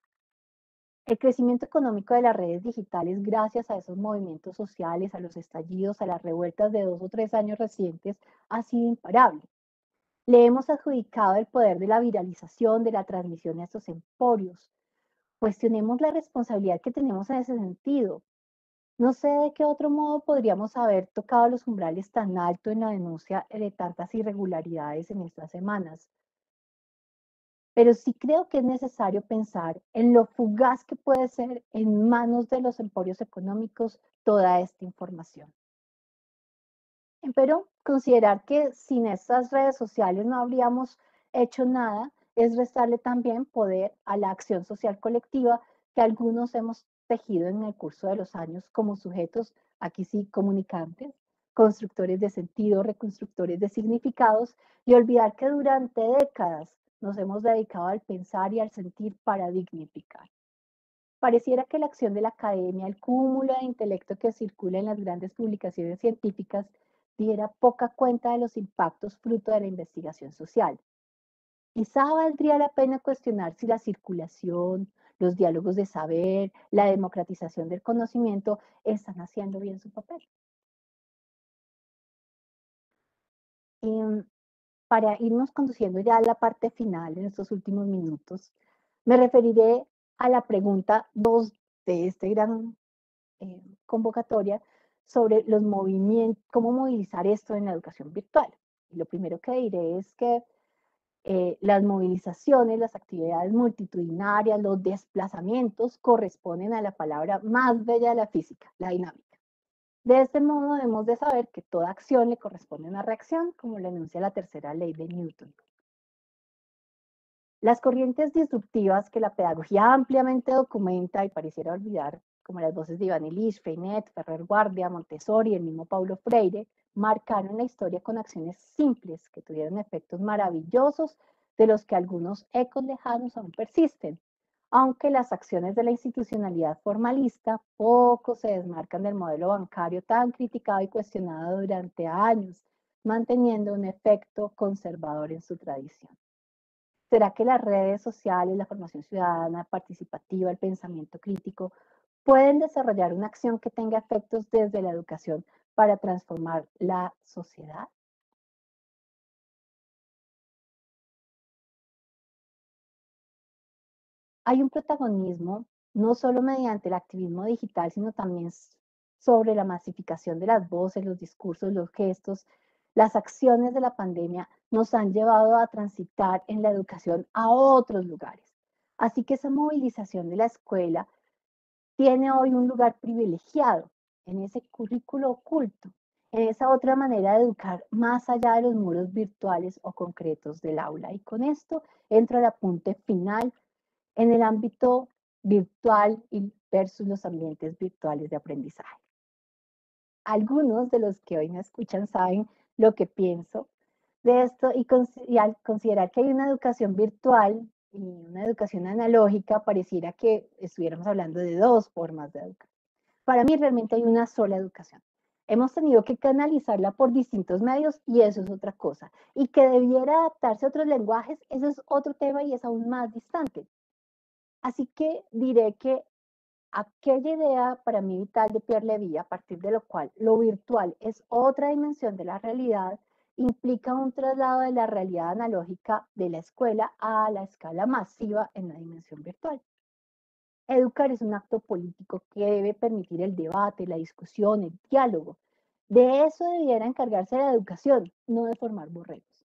El crecimiento económico de las redes digitales gracias a esos movimientos sociales, a los estallidos, a las revueltas de 2 o 3 años recientes, ha sido imparable. Le hemos adjudicado el poder de la viralización, de la transmisión a estos emporios. Cuestionemos la responsabilidad que tenemos en ese sentido. No sé de qué otro modo podríamos haber tocado los umbrales tan alto en la denuncia de tantas irregularidades en estas semanas. Pero sí creo que es necesario pensar en lo fugaz que puede ser en manos de los emporios económicos toda esta información. Pero considerar que sin estas redes sociales no habríamos hecho nada es restarle también poder a la acción social colectiva que algunos hemos tejido en el curso de los años como sujetos, aquí sí, comunicantes, constructores de sentido, reconstructores de significados, y olvidar que durante décadas nos hemos dedicado al pensar y al sentir para dignificar. Pareciera que la acción de la academia, el cúmulo de intelecto que circula en las grandes publicaciones científicas, diera poca cuenta de los impactos fruto de la investigación social. Quizá valdría la pena cuestionar si la circulación, los diálogos de saber, la democratización del conocimiento están haciendo bien su papel. Y para irnos conduciendo ya a la parte final en estos últimos minutos, me referiré a la pregunta 2 de este gran convocatoria sobre los movimientos, cómo movilizar esto en la educación virtual. Y lo primero que diré es que las movilizaciones, las actividades multitudinarias, los desplazamientos corresponden a la palabra más bella de la física, la dinámica. De este modo debemos de saber que toda acción le corresponde a una reacción, como lo enuncia la tercera ley de Newton. Las corrientes disruptivas que la pedagogía ampliamente documenta y pareciera olvidar, como las voces de Iván Illich, Freinet, Ferrer Guardia, Montessori y el mismo Paulo Freire, marcaron la historia con acciones simples que tuvieron efectos maravillosos de los que algunos ecos lejanos aún persisten, aunque las acciones de la institucionalidad formalista poco se desmarcan del modelo bancario tan criticado y cuestionado durante años, manteniendo un efecto conservador en su tradición. ¿Será que las redes sociales, la formación ciudadana, participativa, el pensamiento crítico pueden desarrollar una acción que tenga efectos desde la educación para transformar la sociedad. Hay un protagonismo no solo mediante el activismo digital, sino también sobre la masificación de las voces, los discursos, los gestos. Las acciones de la pandemia nos han llevado a transitar en la educación a otros lugares. Así que esa movilización de la escuela tiene hoy un lugar privilegiado en ese currículo oculto, en esa otra manera de educar más allá de los muros virtuales o concretos del aula. Y con esto entro al apunte final en el ámbito virtual versus los ambientes virtuales de aprendizaje. Algunos de los que hoy me escuchan saben lo que pienso de esto y al considerar que hay una educación virtual y una educación analógica, pareciera que estuviéramos hablando de dos formas de educar. Para mí realmente hay una sola educación. Hemos tenido que canalizarla por distintos medios y eso es otra cosa. Y que debiera adaptarse a otros lenguajes, eso es otro tema y es aún más distante. Así que diré que aquella idea para mí vital de Pierre Levy, a partir de lo cual lo virtual es otra dimensión de la realidad, implica un traslado de la realidad analógica de la escuela a la escala masiva en la dimensión virtual. Educar es un acto político que debe permitir el debate, la discusión, el diálogo. De eso debiera encargarse la educación, no de formar borregos.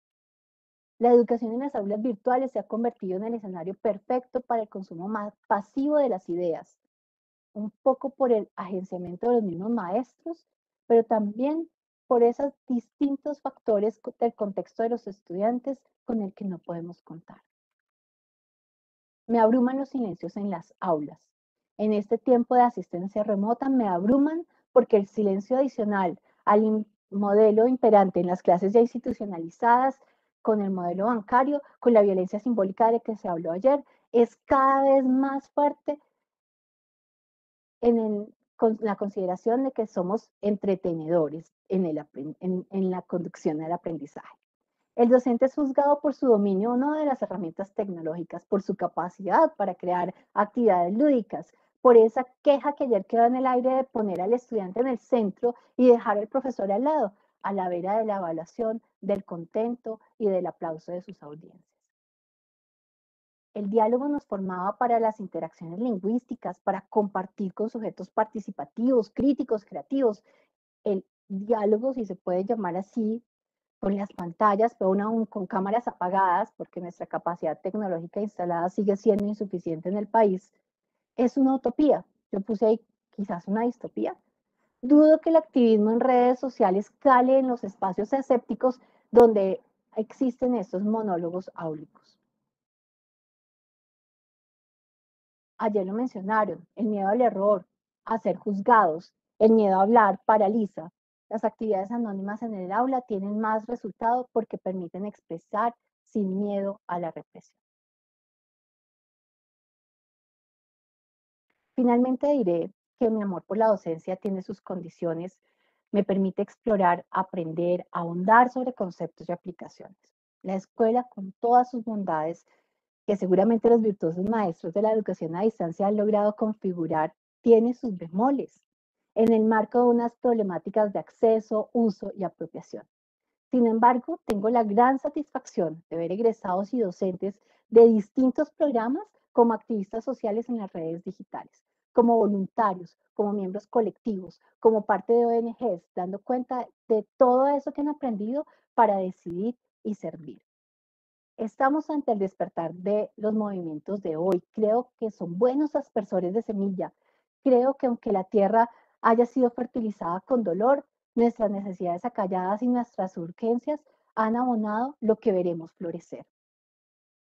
La educación en las aulas virtuales se ha convertido en el escenario perfecto para el consumo más pasivo de las ideas, un poco por el agenciamiento de los mismos maestros, pero también por esos distintos factores del contexto de los estudiantes con el que no podemos contar. Me abruman los silencios en las aulas. En este tiempo de asistencia remota me abruman porque el silencio adicional al modelo imperante en las clases ya institucionalizadas, con el modelo bancario, con la violencia simbólica de que se habló ayer, es cada vez más fuerte con la consideración de que somos entretenedores en la conducción del aprendizaje. El docente es juzgado por su dominio o no de las herramientas tecnológicas, por su capacidad para crear actividades lúdicas, por esa queja que ayer quedó en el aire de poner al estudiante en el centro y dejar al profesor al lado, a la vera de la evaluación, del contento y del aplauso de sus audiencias. El diálogo nos formaba para las interacciones lingüísticas, para compartir con sujetos participativos, críticos, creativos. El diálogo, si se puede llamar así, con las pantallas, pero aún con cámaras apagadas, porque nuestra capacidad tecnológica instalada sigue siendo insuficiente en el país, es una utopía. Yo puse ahí quizás una distopía. Dudo que el activismo en redes sociales cale en los espacios escépticos donde existen estos monólogos áulicos. Ayer lo mencionaron, el miedo al error, a ser juzgados, el miedo a hablar paraliza. Las actividades anónimas en el aula tienen más resultado porque permiten expresar sin miedo a la represión. Finalmente diré que mi amor por la docencia tiene sus condiciones, me permite explorar, aprender, ahondar sobre conceptos y aplicaciones. La escuela, con todas sus bondades, que seguramente los virtuosos maestros de la educación a distancia han logrado configurar, tiene sus bemoles en el marco de unas problemáticas de acceso, uso y apropiación. Sin embargo, tengo la gran satisfacción de ver egresados y docentes de distintos programas como activistas sociales en las redes digitales, como voluntarios, como miembros colectivos, como parte de ONGs, dando cuenta de todo eso que han aprendido para decidir y servir. Estamos ante el despertar de los movimientos de hoy. Creo que son buenos aspersores de semilla. Creo que aunque la tierra haya sido fertilizada con dolor, nuestras necesidades acalladas y nuestras urgencias han abonado lo que veremos florecer.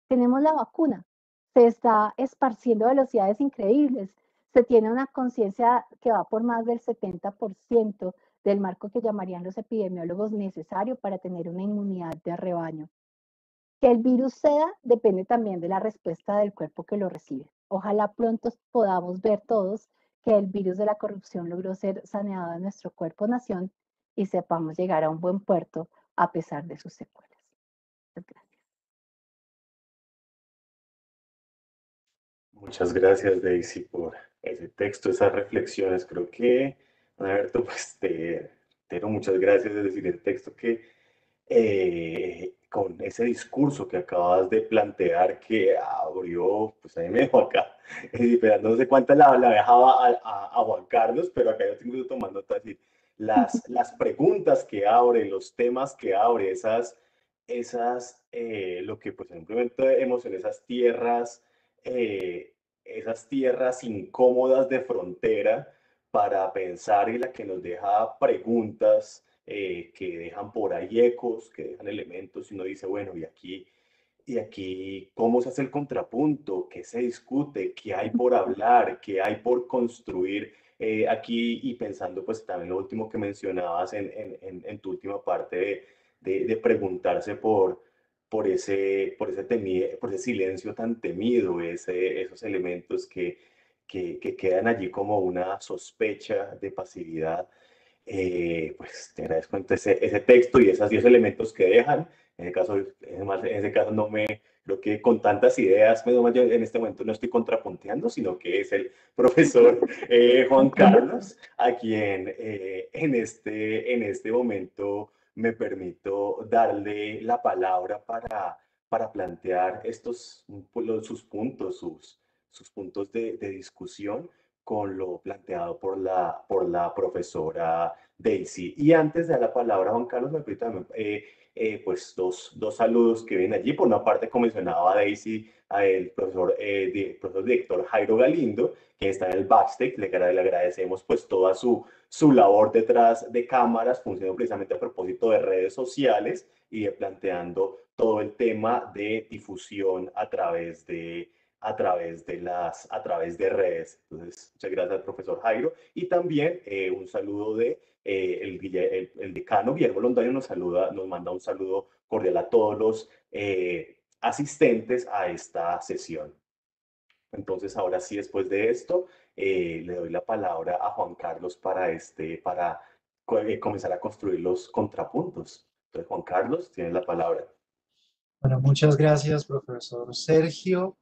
Tenemos la vacuna. Se está esparciendo a velocidades increíbles. Se tiene una conciencia que va por más del 70% del marco que llamarían los epidemiólogos necesario para tener una inmunidad de rebaño. Que el virus sea depende también de la respuesta del cuerpo que lo recibe. Ojalá pronto podamos ver todos que el virus de la corrupción logró ser saneado en nuestro cuerpo-nación y sepamos llegar a un buen puerto a pesar de sus secuelas. Muchas gracias. Muchas gracias, Daisy, por ese texto, esas reflexiones. Creo que, Alberto, pues te doy muchas gracias. Es decir, el texto que con ese discurso que acabas de plantear que abrió, pues a mí me dejó acá, esperando no sé cuántas la dejaba a Juan Carlos, pero acá yo tengo tomando notas y las preguntas que abre, los temas que abre, lo que pues simplemente vemos en esas tierras incómodas de frontera para pensar y la que nos deja preguntas que dejan por ahí ecos, que dejan elementos y uno dice, bueno, y aquí, ¿cómo se hace el contrapunto? ¿Qué se discute? ¿Qué hay por hablar? ¿Qué hay por construir? Aquí y pensando pues también lo último que mencionabas en tu última parte de preguntarse por ese silencio tan temido, esos elementos que quedan allí como una sospecha de pasividad. Pues te agradezco entonces ese texto y esos 10 elementos que dejan. En ese caso no me, creo que con tantas ideas, menos mal yo en este momento no estoy contrapunteando, sino que es el profesor Juan Carlos, a quien en este momento me permito darle la palabra para plantear sus puntos de discusión con lo planteado por la profesora Daisy. Y antes de dar la palabra a Juan Carlos, me pido también pues dos saludos que vienen allí. Por una parte, como mencionaba Daisy, al profesor director Jairo Galindo, que está en el backstage. Le agradecemos pues toda su labor detrás de cámaras, funcionando precisamente a propósito de redes sociales y de planteando todo el tema de difusión a través de redes. Entonces, muchas gracias al profesor Jairo. Y también un saludo de el decano Guillermo Londoño nos manda un saludo cordial a todos los asistentes a esta sesión. Entonces, ahora sí, después de esto, le doy la palabra a Juan Carlos para comenzar a construir los contrapuntos. Entonces, Juan Carlos, tienes la palabra. Bueno, muchas gracias, profesor Sergio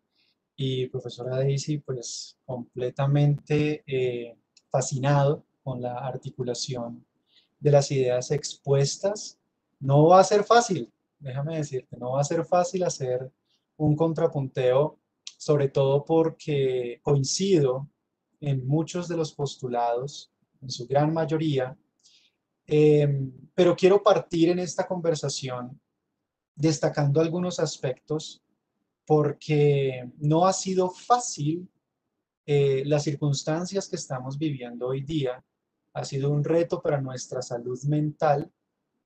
y profesora Daisy, pues completamente fascinado con la articulación de las ideas expuestas. No va a ser fácil, déjame decirte, no va a ser fácil hacer un contrapunteo, sobre todo porque coincido en muchos de los postulados, en su gran mayoría, pero quiero partir en esta conversación destacando algunos aspectos porque no ha sido fácil las circunstancias que estamos viviendo hoy día. Ha sido un reto para nuestra salud mental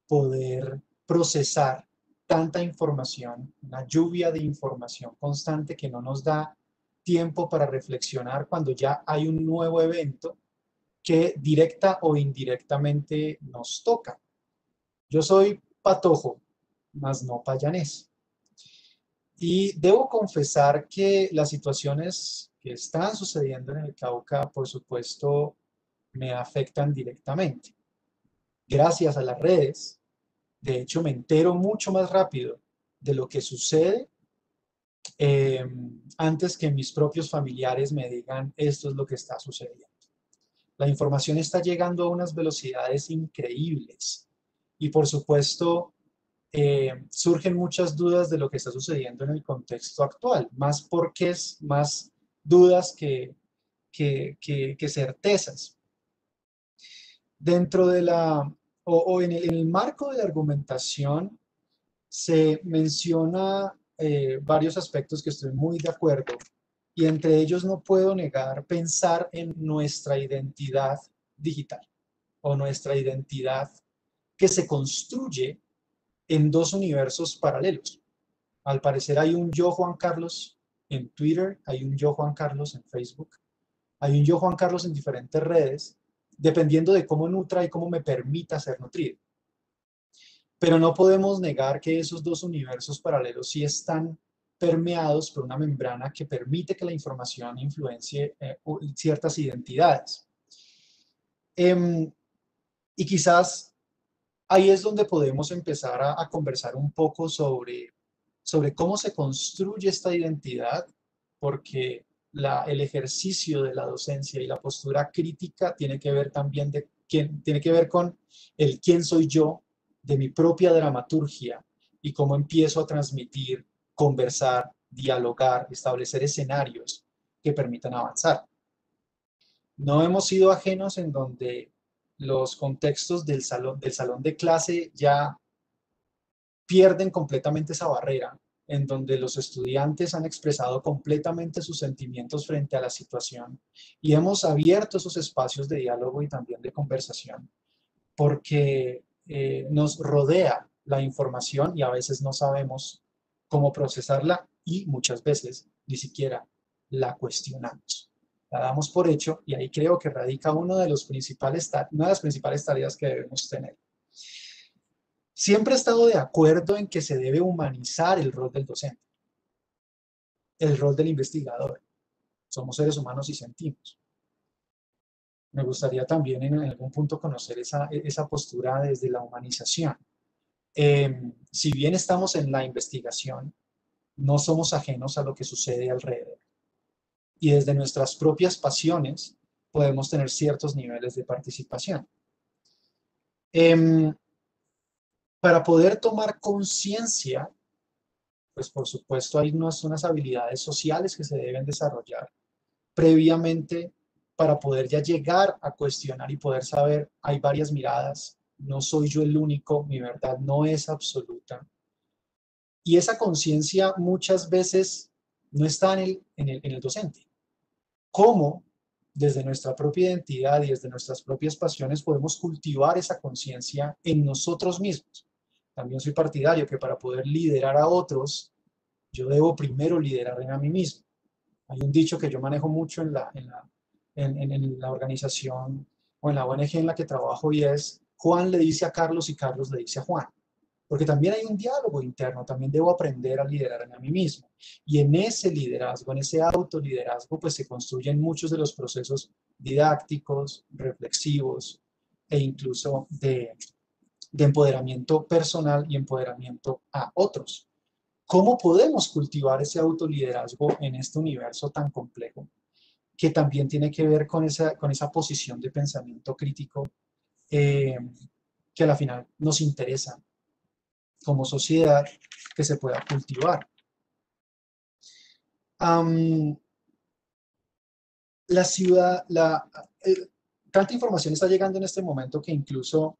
poder procesar tanta información, una lluvia de información constante que no nos da tiempo para reflexionar cuando ya hay un nuevo evento que directa o indirectamente nos toca. Yo soy patojo, mas no payanés. Y debo confesar que las situaciones que están sucediendo en el Cauca, por supuesto, me afectan directamente. Gracias a las redes, de hecho, me entero mucho más rápido de lo que sucede eh, antes que mis propios familiares me digan esto es lo que está sucediendo. La información está llegando a unas velocidades increíbles y por supuesto surgen muchas dudas de lo que está sucediendo en el contexto actual, más porqués, más dudas que certezas. Dentro de en el marco de la argumentación se menciona varios aspectos que estoy muy de acuerdo y entre ellos no puedo negar pensar en nuestra identidad digital o nuestra identidad que se construye en dos universos paralelos. Al parecer hay un yo Juan Carlos en Twitter, hay un yo Juan Carlos en Facebook, hay un yo Juan Carlos en diferentes redes, dependiendo de cómo nutra y cómo me permita ser nutrido. Pero no podemos negar que esos dos universos paralelos sí están permeados por una membrana que permite que la información influencie ciertas identidades. Y quizás ahí es donde podemos empezar a conversar un poco sobre cómo se construye esta identidad, porque el ejercicio de la docencia y la postura crítica tiene que ver también tiene que ver con el quién soy yo, de mi propia dramaturgia y cómo empiezo a transmitir, conversar, dialogar, establecer escenarios que permitan avanzar. No hemos sido ajenos en donde los contextos del salón de clase ya pierden completamente esa barrera, en donde los estudiantes han expresado completamente sus sentimientos frente a la situación y hemos abierto esos espacios de diálogo y también de conversación, porque nos rodea la información y a veces no sabemos cómo procesarla y muchas veces ni siquiera la cuestionamos. La damos por hecho y ahí creo que radica una de las principales tareas que debemos tener. Siempre he estado de acuerdo en que se debe humanizar el rol del docente, el rol del investigador. Somos seres humanos y sentimos. Me gustaría también en algún punto conocer esa postura desde la humanización. Si bien estamos en la investigación, no somos ajenos a lo que sucede alrededor. Y desde nuestras propias pasiones podemos tener ciertos niveles de participación. Para poder tomar conciencia, pues por supuesto hay unas habilidades sociales que se deben desarrollar previamente para poder ya llegar a cuestionar y poder saber, hay varias miradas, no soy yo el único, mi verdad no es absoluta. Y esa conciencia muchas veces no está en el docente. ¿Cómo desde nuestra propia identidad y desde nuestras propias pasiones podemos cultivar esa conciencia en nosotros mismos? También soy partidario que para poder liderar a otros, yo debo primero liderarme a mí mismo. Hay un dicho que yo manejo mucho en la organización o en la ONG en la que trabajo y es: Juan le dice a Carlos y Carlos le dice a Juan. Porque también hay un diálogo interno, también debo aprender a liderarme a mí mismo. Y en ese liderazgo, en ese autoliderazgo, pues se construyen muchos de los procesos didácticos, reflexivos e incluso de empoderamiento personal y empoderamiento a otros. ¿Cómo podemos cultivar ese autoliderazgo en este universo tan complejo que también tiene que ver con esa posición de pensamiento crítico que a la final nos interesa como sociedad que se pueda cultivar? La ciudad, tanta información está llegando en este momento que incluso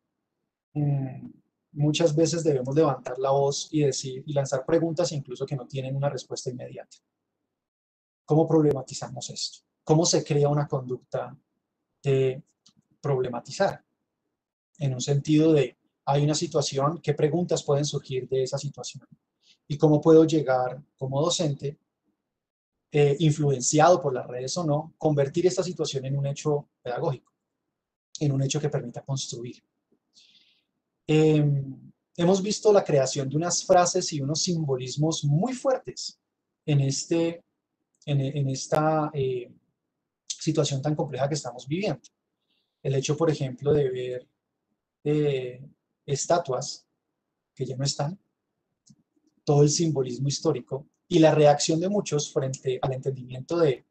muchas veces debemos levantar la voz y decir y lanzar preguntas incluso que no tienen una respuesta inmediata. ¿Cómo problematizamos esto? ¿Cómo se crea una conducta de problematizar? En un sentido de, hay una situación, ¿qué preguntas pueden surgir de esa situación? ¿Y cómo puedo llegar como docente, influenciado por las redes o no, convertir esta situación en un hecho pedagógico, en un hecho que permita construir? Hemos visto la creación de unas frases y unos simbolismos muy fuertes en esta situación tan compleja que estamos viviendo. El hecho, por ejemplo, de ver estatuas que ya no están, todo el simbolismo histórico y la reacción de muchos frente al entendimiento de,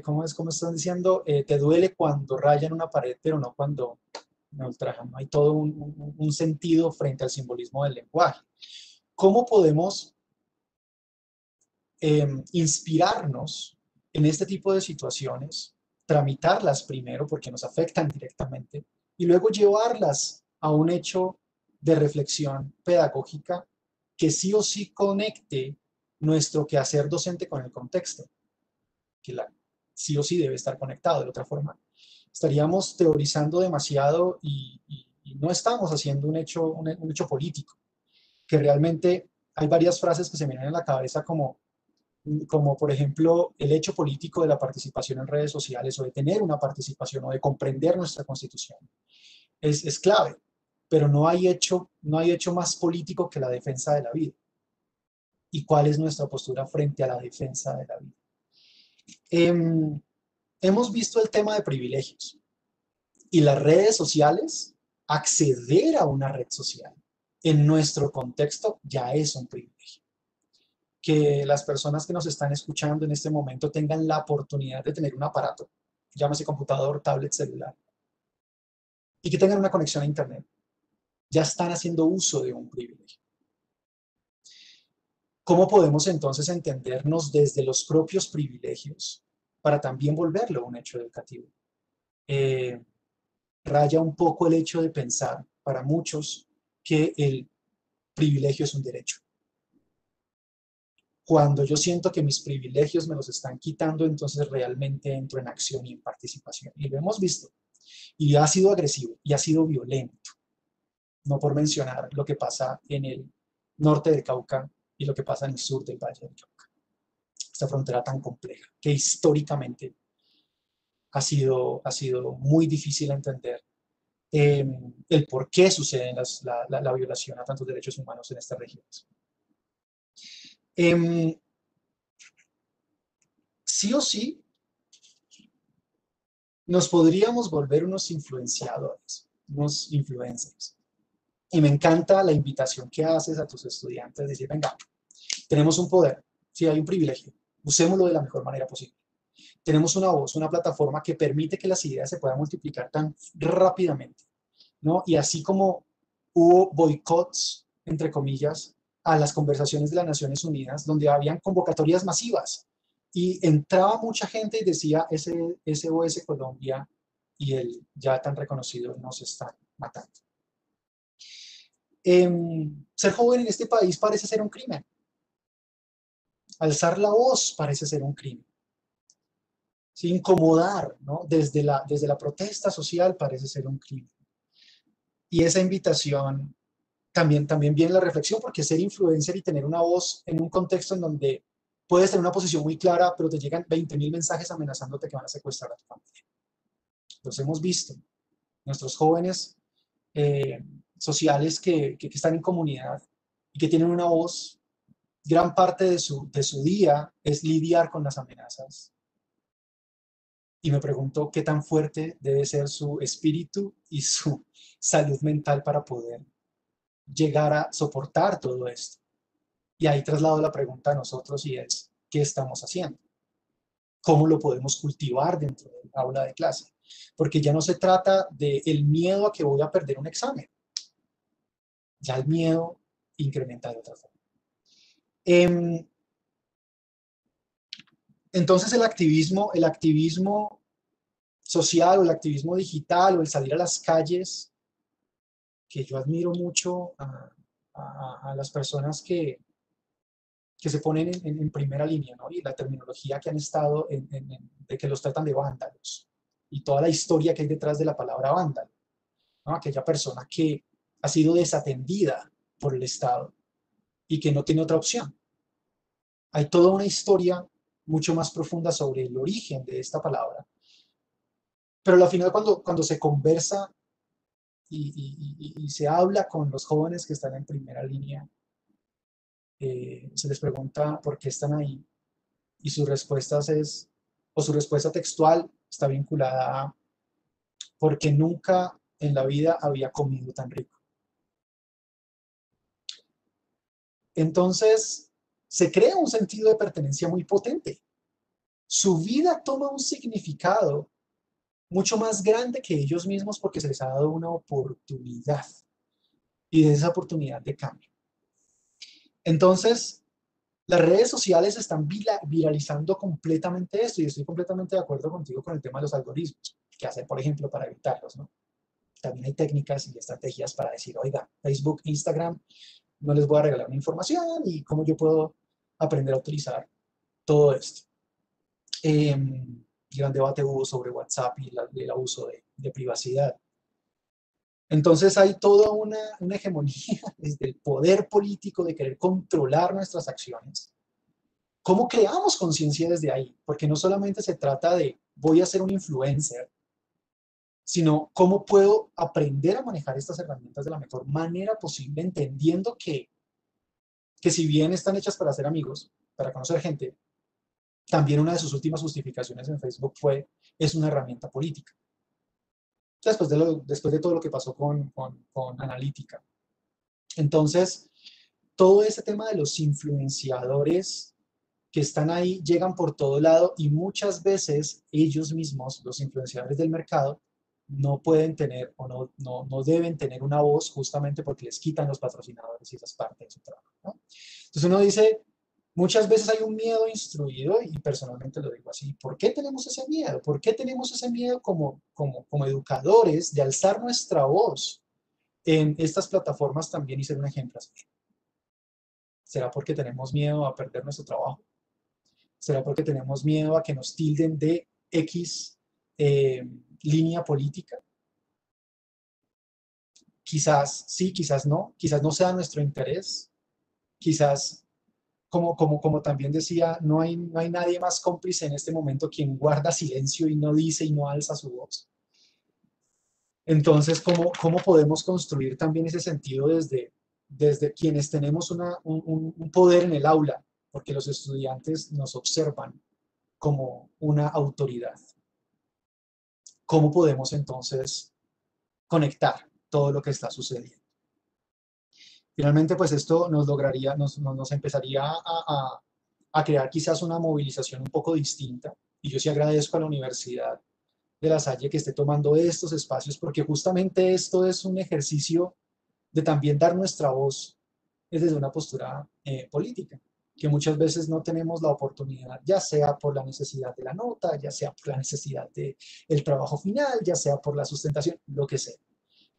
¿cómo están diciendo? Te duele cuando rayan una pared, pero no cuando me ultrajan. ¿No? Hay todo un sentido frente al simbolismo del lenguaje. ¿Cómo podemos inspirarnos en este tipo de situaciones, tramitarlas primero porque nos afectan directamente y luego llevarlas a un hecho de reflexión pedagógica que sí o sí conecte nuestro quehacer docente con el contexto, que sí o sí debe estar conectado, de otra forma estaríamos teorizando demasiado y no estamos haciendo un hecho político, que realmente hay varias frases que se me vienen en la cabeza como por ejemplo el hecho político de la participación en redes sociales o de tener una participación o de comprender nuestra constitución es clave, pero no hay hecho más político que la defensa de la vida. ¿Y cuál es nuestra postura frente a la defensa de la vida? Hemos visto el tema de privilegios y las redes sociales, acceder a una red social en nuestro contexto ya es un privilegio. que las personas que nos están escuchando en este momento tengan la oportunidad de tener un aparato, llámese computador, tablet, celular, y que tengan una conexión a Internet. Ya están haciendo uso de un privilegio. ¿Cómo podemos entonces entendernos desde los propios privilegios para también volverlo un hecho educativo? Raya un poco el hecho de pensar para muchos que el privilegio es un derecho. Cuando yo siento que mis privilegios me los están quitando, entonces realmente entro en acción y en participación. Y lo hemos visto. Y ha sido agresivo y ha sido violento. No por mencionar lo que pasa en el norte del Cauca y lo que pasa en el sur del Valle del Cauca. Esta frontera tan compleja, que históricamente ha sido muy difícil entender el por qué sucede la violación a tantos derechos humanos en estas regiones. Sí o sí, nos podríamos volver unos influenciadores, unos influencers. Y me encanta la invitación que haces a tus estudiantes de decir, venga, tenemos un poder, sí, hay un privilegio, usémoslo de la mejor manera posible. Tenemos una voz, una plataforma que permite que las ideas se puedan multiplicar tan rápidamente, ¿no? Y así como hubo boicots, entre comillas, a las conversaciones de las Naciones Unidas, donde habían convocatorias masivas, y entraba mucha gente y decía, SOS Colombia y el ya tan reconocido nos están matando. Ser joven en este país parece ser un crimen. Alzar la voz parece ser un crimen. ¿Sí? Incomodar, ¿no? Desde la protesta social parece ser un crimen. Y esa invitación también viene la reflexión, porque ser influencer y tener una voz en un contexto en donde puedes tener una posición muy clara, pero te llegan 20.000 mensajes amenazándote que van a secuestrar a tu familia. Los hemos visto. Nuestros jóvenes sociales que están en comunidad y que tienen una voz, gran parte de su día es lidiar con las amenazas. Y me pregunto qué tan fuerte debe ser su espíritu y su salud mental para poder llegar a soportar todo esto. Y ahí traslado la pregunta a nosotros y es, ¿qué estamos haciendo? ¿Cómo lo podemos cultivar dentro del aula de clase? Porque ya no se trata del miedo a que voy a perder un examen. Ya el miedo incrementa de otra forma. Entonces el activismo social o el activismo digital o el salir a las calles, que yo admiro mucho a las personas que se ponen en primera línea, ¿no? Y la terminología que han estado de que los tratan de vándalos y toda la historia que hay detrás de la palabra vándalo, ¿no? Aquella persona que ha sido desatendida por el Estado y que no tiene otra opción. Hay toda una historia mucho más profunda sobre el origen de esta palabra, pero al final cuando se conversa y se habla con los jóvenes que están en primera línea, se les pregunta por qué están ahí y sus respuestas su respuesta textual está vinculada a porque nunca en la vida había comido tan rico. Entonces, se crea un sentido de pertenencia muy potente. Su vida toma un significado mucho más grande que ellos mismos porque se les ha dado una oportunidad y de esa oportunidad de cambio. Entonces, las redes sociales están viralizando completamente esto y estoy completamente de acuerdo contigo con el tema de los algoritmos. ¿Qué hacer, por ejemplo, para evitarlos, ¿no? También hay técnicas y estrategias para decir, oiga, Facebook, Instagram, no les voy a regalar una información y cómo yo puedo aprender a utilizar todo esto. Gran debate hubo sobre WhatsApp y el abuso de privacidad. Entonces hay toda una hegemonía desde el poder político de querer controlar nuestras acciones. ¿Cómo creamos conciencia desde ahí? Porque no solamente se trata de voy a ser un influencer, sino cómo puedo aprender a manejar estas herramientas de la mejor manera posible, entendiendo que si bien están hechas para ser amigos, para conocer gente, también una de sus últimas justificaciones en Facebook es una herramienta política. Después de todo lo que pasó con Analítica. Entonces, todo ese tema de los influenciadores que están ahí, llegan por todo lado y muchas veces ellos mismos, los influenciadores del mercado, no pueden tener o no deben tener una voz justamente porque les quitan los patrocinadores y esas partes de su trabajo, ¿no? Entonces uno dice, muchas veces hay un miedo instruido y personalmente lo digo así, ¿por qué tenemos ese miedo? ¿Por qué tenemos ese miedo como educadores de alzar nuestra voz en estas plataformas también y ser un ejemplo así? ¿Será porque tenemos miedo a perder nuestro trabajo? ¿Será porque tenemos miedo a que nos tilden de X línea política? Quizás sí, quizás no sea nuestro interés, quizás, como también decía, no hay nadie más cómplice en este momento quien guarda silencio y no dice y no alza su voz. Entonces, ¿cómo podemos construir también ese sentido desde quienes tenemos un poder en el aula? Porque los estudiantes nos observan como una autoridad. ¿Cómo podemos entonces conectar todo lo que está sucediendo? Finalmente, pues esto nos empezaría a crear quizás una movilización un poco distinta. Y yo sí agradezco a la Universidad de La Salle que esté tomando estos espacios, porque justamente esto es un ejercicio de también dar nuestra voz desde una postura política, que muchas veces no tenemos la oportunidad, ya sea por la necesidad de la nota, ya sea por la necesidad del trabajo final, ya sea por la sustentación, lo que sea.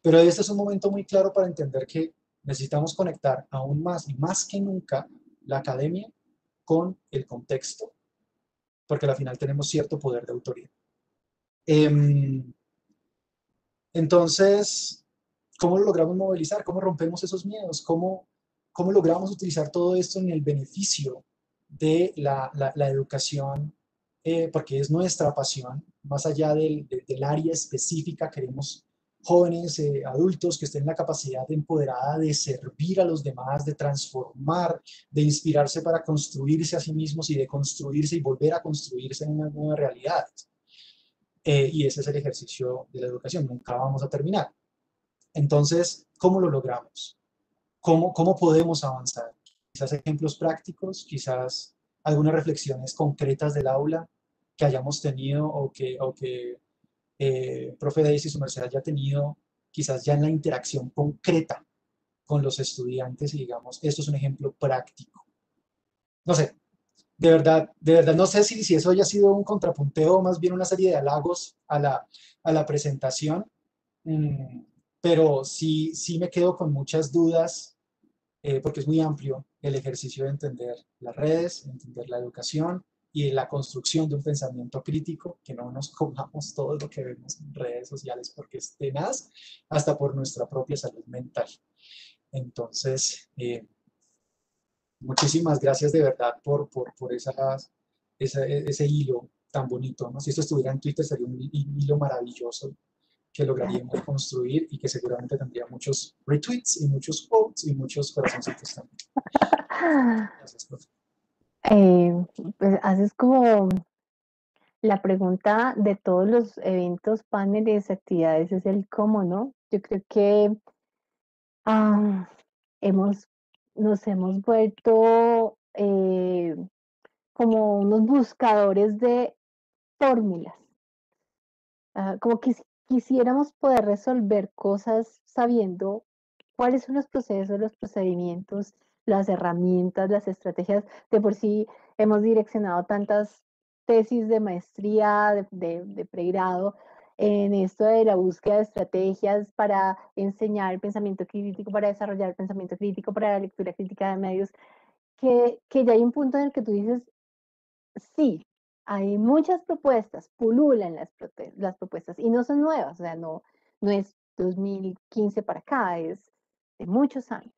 Pero este es un momento muy claro para entender que necesitamos conectar aún más y más que nunca la academia con el contexto, porque al final tenemos cierto poder de autoridad. Entonces, ¿cómo lo logramos movilizar? ¿Cómo rompemos esos miedos? ¿Cómo logramos utilizar todo esto en el beneficio de la educación? Porque es nuestra pasión, más allá del área específica, queremos jóvenes, adultos que estén en la capacidad empoderada de servir a los demás, de transformar, de inspirarse para construirse a sí mismos y de construirse y volver a construirse en una nueva realidad. Y ese es el ejercicio de la educación, nunca vamos a terminar. Entonces, ¿cómo lo logramos? ¿Cómo podemos avanzar? Quizás ejemplos prácticos, quizás algunas reflexiones concretas del aula que hayamos tenido o que profe Daisy, su merced, haya tenido quizás ya en la interacción concreta con los estudiantes y digamos, esto es un ejemplo práctico. No sé, de verdad, no sé si eso haya sido un contrapunteo o más bien una serie de halagos a la presentación, mm, pero sí me quedo con muchas dudas porque es muy amplio el ejercicio de entender las redes, entender la educación y la construcción de un pensamiento crítico, que no nos comamos todo lo que vemos en redes sociales porque es tenaz, hasta por nuestra propia salud mental. Entonces, muchísimas gracias de verdad por ese hilo tan bonito, ¿no? Si esto estuviera en Twitter sería un hilo maravilloso que lograríamos construir y que seguramente tendría muchos retweets y muchos quotes y muchos corazoncitos también. Gracias, profe. Pues haces como la pregunta de todos los eventos, paneles, actividades, es el cómo, ¿no? Yo creo que ah, hemos, nos hemos vuelto como unos buscadores de fórmulas. Como que si quisiéramos poder resolver cosas sabiendo cuáles son los procesos, los procedimientos, las herramientas, las estrategias. De por sí hemos direccionado tantas tesis de maestría, de pregrado, en esto de la búsqueda de estrategias para enseñar pensamiento crítico, para desarrollar pensamiento crítico, para la lectura crítica de medios, que ya hay un punto en el que tú dices, sí, hay muchas propuestas, pululan las propuestas y no son nuevas, o sea, no es 2015 para acá, es de muchos años.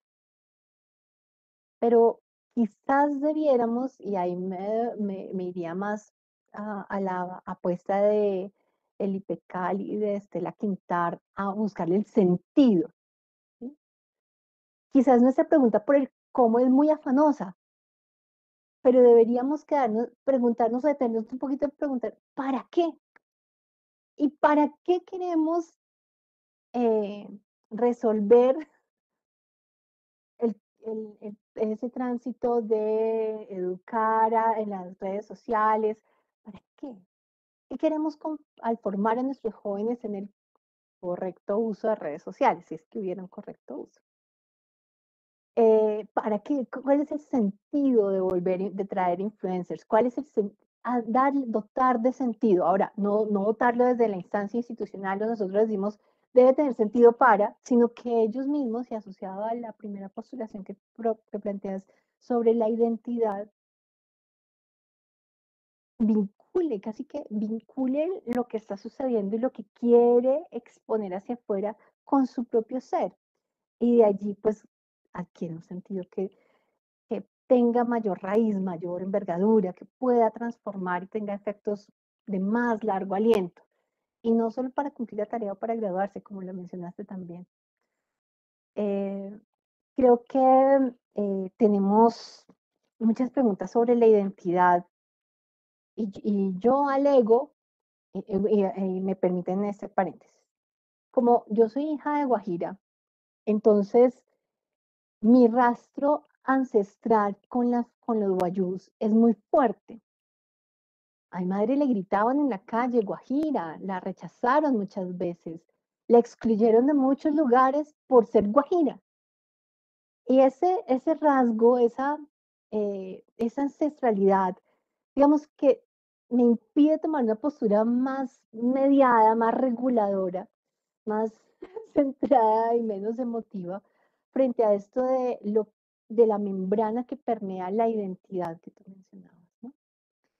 Pero quizás debiéramos, y ahí me iría más a la apuesta de el IPECAL y de Estela Quintar a buscarle el sentido. ¿Sí? Quizás nuestra pregunta por el cómo es muy afanosa, pero deberíamos preguntarnos, detenernos un poquito y preguntar, ¿para qué? ¿Y para qué queremos resolver el tránsito de educar en las redes sociales. ¿Para qué? ¿Qué queremos al formar a nuestros jóvenes en el correcto uso de redes sociales, si es que hubiera un correcto uso? ¿Para qué? ¿Cuál es el sentido de traer influencers? ¿Cuál es el dotar de sentido? Ahora, no dotarlo desde la instancia institucional, nosotros decimos debe tener sentido para, sino que ellos mismos, y asociado a la primera postulación que planteas sobre la identidad, casi que vincule lo que está sucediendo y lo que quiere exponer hacia afuera con su propio ser. Y de allí, pues, adquiere un sentido que tenga mayor raíz, mayor envergadura, que pueda transformar y tenga efectos de más largo aliento. Y no solo para cumplir la tarea o para graduarse, como lo mencionaste también. Creo que tenemos muchas preguntas sobre la identidad y yo alego, y me permiten este paréntesis, como yo soy hija de Guajira, entonces mi rastro ancestral con los guayús es muy fuerte. A mi madre le gritaban en la calle Guajira, la rechazaron muchas veces, la excluyeron de muchos lugares por ser Guajira. Y ese rasgo, esa ancestralidad, digamos que me impide tomar una postura más mediada, más reguladora, más centrada y menos emotiva frente a esto de la membrana que permea la identidad que tú mencionabas, ¿no?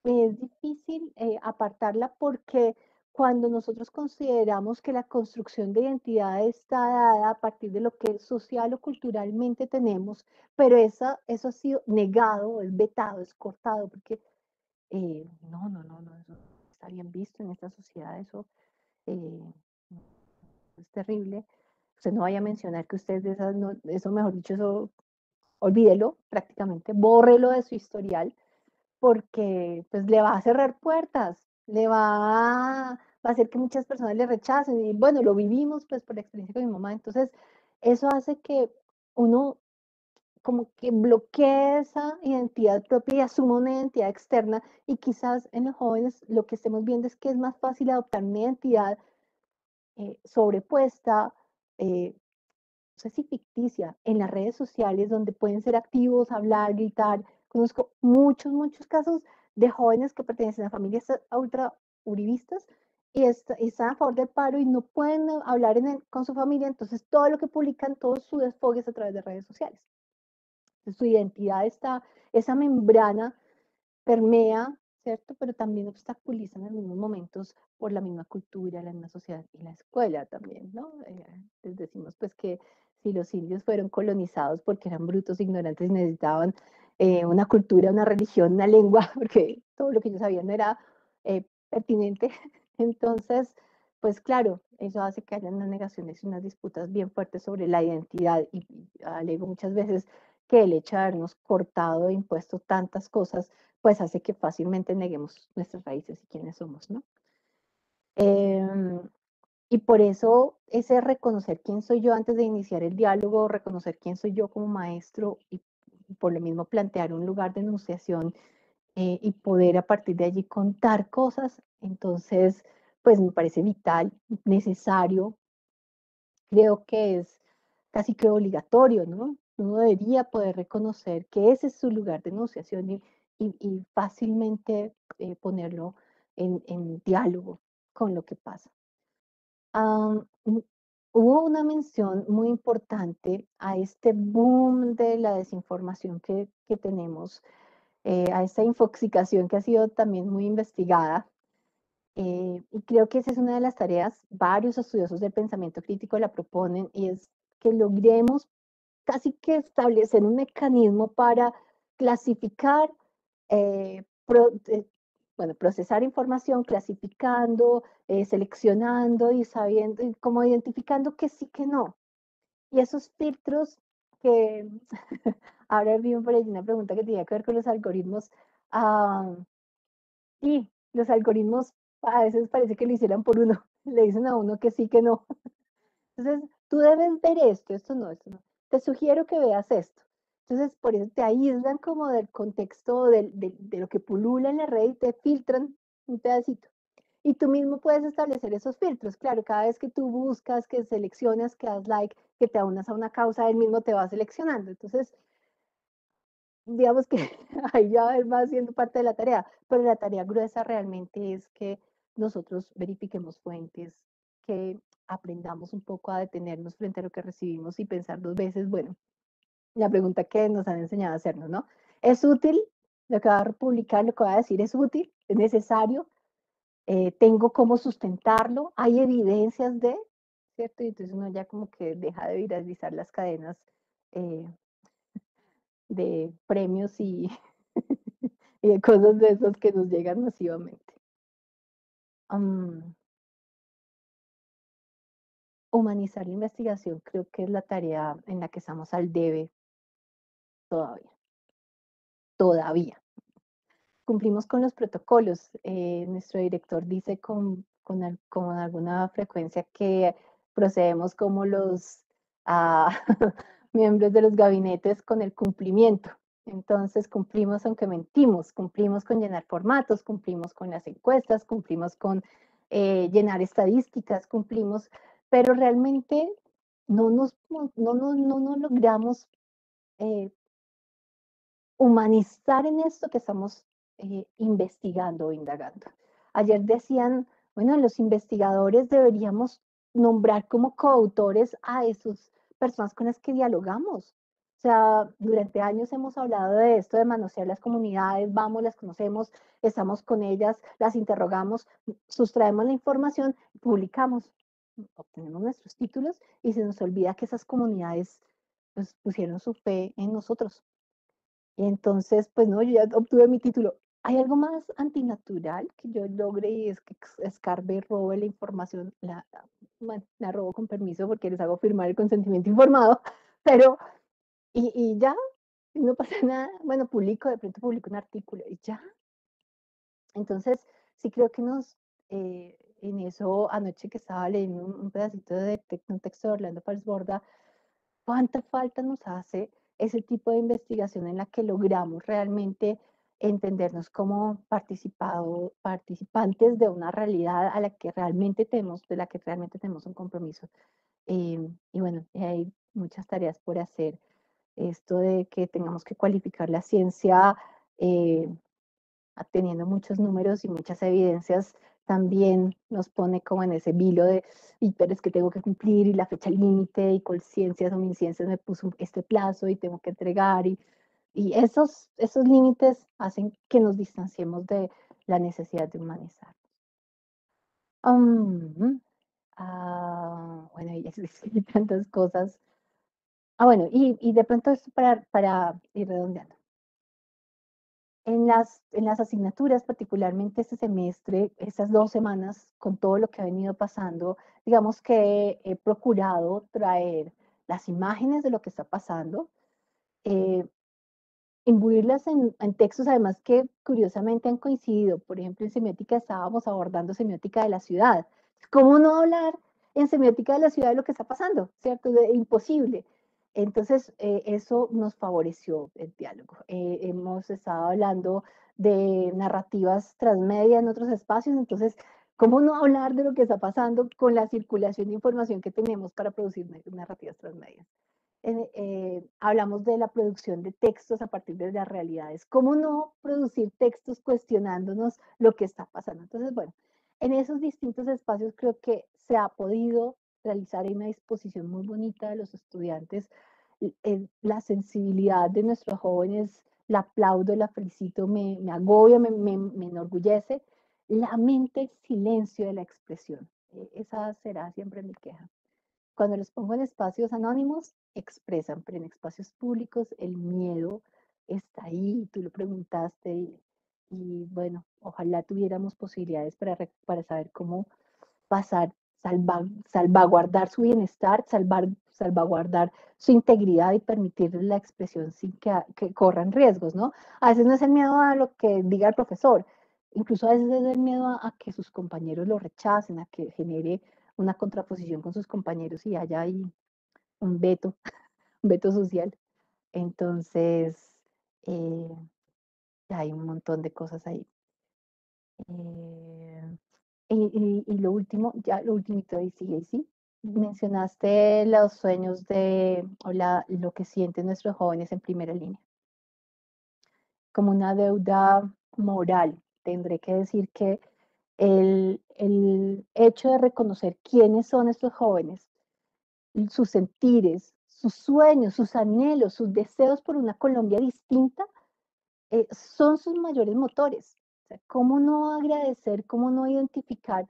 Es difícil apartarla porque cuando nosotros consideramos que la construcción de identidad está dada a partir de lo que social o culturalmente tenemos, pero eso ha sido negado, es vetado, es cortado, porque no, eso está bien visto en esta sociedad, eso es terrible. Usted no vaya a mencionar que usted de esas, no, eso mejor dicho, eso olvídelo prácticamente, bórrelo de su historial, porque pues le va a cerrar puertas, va a hacer que muchas personas le rechacen, y bueno, lo vivimos pues por la experiencia con mi mamá, entonces eso hace que uno como que bloquee esa identidad propia y asuma una identidad externa, y quizás en los jóvenes lo que estemos viendo es que es más fácil adoptar una identidad sobrepuesta, no sé si ficticia, en las redes sociales donde pueden ser activos, hablar, gritar. Conozco muchos casos de jóvenes que pertenecen a familias ultra uribistas y están a favor del paro y no pueden hablar con su familia, entonces todo lo que publican, todo su desfogue es a través de redes sociales. Entonces, su identidad está, esa membrana permea, ¿cierto? Pero también obstaculiza en algunos momentos por la misma cultura, la misma sociedad y la escuela también, ¿no? Les decimos pues que si los indios fueron colonizados porque eran brutos, ignorantes y necesitaban una cultura, una religión, una lengua, porque todo lo que ellos sabían no era pertinente, entonces, pues claro, eso hace que haya unas negaciones y unas disputas bien fuertes sobre la identidad y alego muchas veces que el hecho de habernos cortado e impuesto tantas cosas pues hace que fácilmente neguemos nuestras raíces y quiénes somos, ¿no? Y por eso ese reconocer quién soy yo antes de iniciar el diálogo, reconocer quién soy yo como maestro y por lo mismo plantear un lugar de enunciación y poder a partir de allí contar cosas, entonces pues me parece vital, necesario, creo que es casi que obligatorio, ¿no? Uno debería poder reconocer que ese es su lugar de enunciación y fácilmente ponerlo en diálogo con lo que pasa. Hubo una mención muy importante a este boom de la desinformación que tenemos, a esta infoxicación que ha sido también muy investigada. Y creo que esa es una de las tareas, varios estudiosos del pensamiento crítico la proponen, y es que logremos casi que establecer un mecanismo para clasificar, bueno, procesar información, clasificando, seleccionando y sabiendo, y como identificando que sí, que no. Y esos filtros que, ahora vi por ahí una pregunta que tenía que ver con los algoritmos, y los algoritmos a veces parece que lo hicieran por uno, le dicen a uno que sí, que no. Entonces, tú debes ver esto no. Te sugiero que veas esto. Entonces, por eso te aíslan como del contexto de lo que pulula en la red y te filtran un pedacito. Y tú mismo puedes establecer esos filtros. Claro, cada vez que tú buscas, que seleccionas, que das like, que te unas a una causa, él mismo te va seleccionando. Entonces, digamos que ahí ya él va haciendo parte de la tarea, pero la tarea gruesa realmente es que nosotros verifiquemos fuentes, que aprendamos un poco a detenernos frente a lo que recibimos y pensar dos veces, bueno, la pregunta que nos han enseñado a hacernos, ¿no? ¿Es útil lo que va a publicar, lo que va a decir? ¿Es útil? ¿Es necesario? ¿Tengo cómo sustentarlo? ¿Hay evidencias de? ¿Cierto? Y entonces uno ya como que deja de viralizar las cadenas eh, de premios y, y de cosas de esas que nos llegan masivamente. Humanizar la investigación creo que es la tarea en la que estamos al debe todavía. Todavía. Cumplimos con los protocolos. Nuestro director dice con alguna frecuencia que procedemos como los miembros de los gabinetes con el cumplimiento. Entonces cumplimos aunque mentimos, cumplimos con llenar formatos, cumplimos con las encuestas, cumplimos con llenar estadísticas, cumplimos, pero realmente no nos logramos humanizar en esto que estamos investigando o indagando. Ayer decían, bueno, los investigadores deberíamos nombrar como coautores a esas personas con las que dialogamos. O sea, durante años hemos hablado de esto, de manosear las comunidades, vamos, las conocemos, estamos con ellas, las interrogamos, sustraemos la información, publicamos, obtenemos nuestros títulos y se nos olvida que esas comunidades pues, pusieron su fe en nosotros. Y entonces, pues no, yo ya obtuve mi título. ¿Hay algo más antinatural que yo logre y es que escarbe robe la información? Bueno, la robo con permiso porque les hago firmar el consentimiento informado, pero y ya, no pasa nada. Bueno, de pronto publico un artículo y ya. Entonces, sí creo que en eso, anoche que estaba leyendo un pedacito de un texto de Orlando Fals Borda, ¿cuánta falta nos hace ese tipo de investigación en la que logramos realmente entendernos como participantes de una realidad a la que realmente de la que realmente tenemos un compromiso? Y bueno, hay muchas tareas por hacer. Esto de que tengamos que cualificar la ciencia eh, teniendo muchos números y muchas evidencias, también nos pone como en ese vilo de, pero es que tengo que cumplir y la fecha límite y con ciencias o min ciencias me puso este plazo y tengo que entregar y esos límites hacen que nos distanciemos de la necesidad de humanizar. Bueno, y hay tantas cosas. Bueno, y de pronto esto para ir redondeando. En las asignaturas, particularmente este semestre, estas 2 semanas, con todo lo que ha venido pasando, digamos que he procurado traer las imágenes de lo que está pasando, eh, imbuirlas en textos, además que curiosamente han coincidido. Por ejemplo, en semiótica estábamos abordando semiótica de la ciudad. ¿Cómo no hablar en semiótica de la ciudad de lo que está pasando? ¿Cierto? Imposible. Entonces, eso nos favoreció el diálogo. Hemos estado hablando de narrativas transmedia en otros espacios, entonces, ¿cómo no hablar de lo que está pasando con la circulación de información que tenemos para producir narrativas transmedias? Hablamos de la producción de textos a partir de las realidades. ¿Cómo no producir textos cuestionándonos lo que está pasando? Entonces, bueno, en esos distintos espacios creo que se ha podido realizar una disposición muy bonita de los estudiantes. La sensibilidad de nuestros jóvenes, la aplaudo, la felicito, me agobia, me enorgullece. Lamento el silencio de la expresión. Esa será siempre mi queja. Cuando los pongo en espacios anónimos, expresan, pero en espacios públicos el miedo está ahí, tú lo preguntaste y bueno, ojalá tuviéramos posibilidades para saber cómo pasar, salvaguardar su bienestar, salvaguardar su integridad y permitirles la expresión sin que corran riesgos, ¿no? A veces no es el miedo a lo que diga el profesor, incluso a veces es el miedo a que sus compañeros lo rechacen, a que genere una contraposición con sus compañeros y haya ahí un veto, un veto social. Entonces, hay un montón de cosas ahí. Y lo último, ya lo ultimito ahí sí. Mencionaste los sueños o lo que sienten nuestros jóvenes en primera línea. Como una deuda moral, tendré que decir que el hecho de reconocer quiénes son estos jóvenes, sus sentires, sus sueños, sus anhelos, sus deseos por una Colombia distinta, son sus mayores motores. O sea, ¿cómo no agradecer, cómo no identificar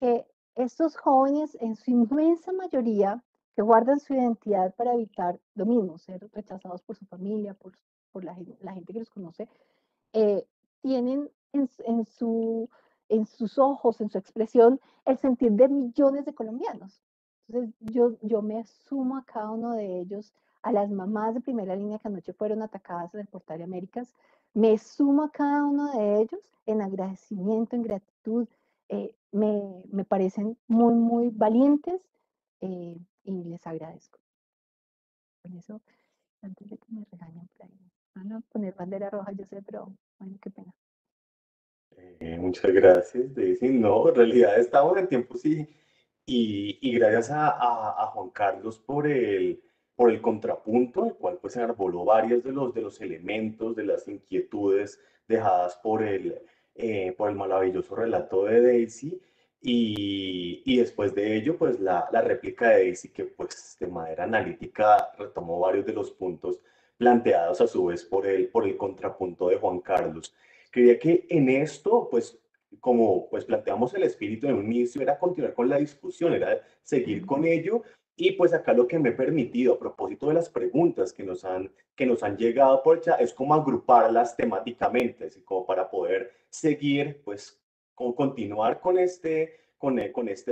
que estos jóvenes, en su inmensa mayoría, que guardan su identidad para evitar lo mismo, ser rechazados por su familia, por la gente que los conoce, tienen en sus ojos, en su expresión, el sentir de millones de colombianos. Entonces, yo me sumo a cada uno de ellos, a las mamás de primera línea que anoche fueron atacadas en el Portal de Américas, me sumo a cada uno de ellos en agradecimiento, en gratitud. Me parecen muy, muy valientes, y les agradezco. Con eso, antes de que me regañen por ahí, van a poner bandera roja, yo sé, pero bueno, qué pena. Muchas gracias, Daisy. No, en realidad estamos en tiempo, sí. Y gracias a Juan Carlos por el contrapunto, el cual pues arboló varios de los elementos, de las inquietudes dejadas por el maravilloso relato de Daisy. Y después de ello, pues la réplica de Daisy, que pues de manera analítica retomó varios de los puntos planteados a su vez por el contrapunto de Juan Carlos. Creía que en esto, pues como pues planteamos el espíritu en un inicio, era continuar con la discusión, era seguir con ello. Y pues acá lo que me he permitido a propósito de las preguntas que nos han llegado por chat es como agruparlas temáticamente, así como para poder seguir, pues, como continuar con este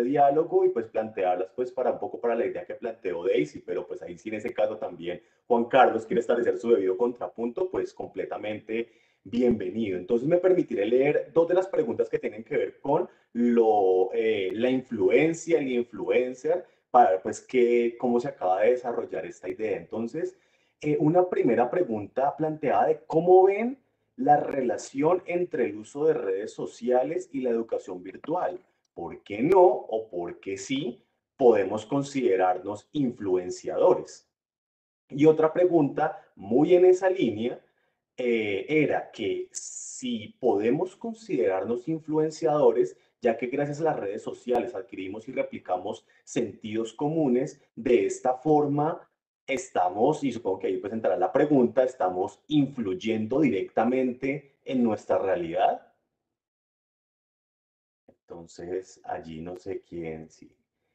diálogo y pues plantearlas pues para un poco para la idea que planteó Daisy, pero pues ahí sí en ese caso también Juan Carlos quiere establecer su debido contrapunto, pues completamente bienvenido. Entonces me permitiré leer dos de las preguntas que tienen que ver con la influencia y el influencer para pues cómo se acaba de desarrollar esta idea. Entonces, una primera pregunta planteada de cómo ven la relación entre el uso de redes sociales y la educación virtual. ¿Por qué no o por qué sí podemos considerarnos influenciadores? Y otra pregunta muy en esa línea era que si podemos considerarnos influenciadores, ya que gracias a las redes sociales adquirimos y replicamos sentidos comunes, de esta forma estamos, y supongo que ahí pues entrará la pregunta, estamos influyendo directamente en nuestra realidad. Entonces, allí no sé quién, si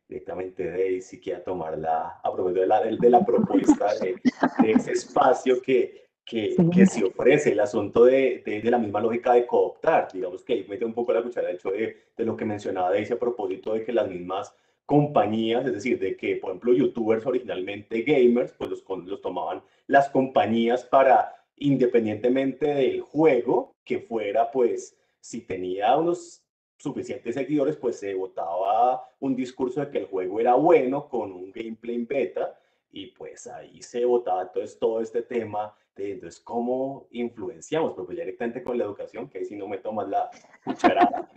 directamente Daisy quiera tomar a propósito de la propuesta de ese espacio que se ofrece, el asunto de la misma lógica de cooptar, digamos que ahí mete un poco la cuchara, de hecho, de lo que mencionaba Daisy a propósito de que las mismas compañías, es decir, de que, por ejemplo, youtubers originalmente gamers, pues los tomaban las compañías para, independientemente del juego, que fuera, pues, si tenía unos suficientes seguidores, pues se votaba un discurso de que el juego era bueno con un gameplay en beta y pues ahí se votaba entonces todo este tema de entonces cómo influenciamos, pero pues ya directamente con la educación, que ahí si no me tomas la cucharada,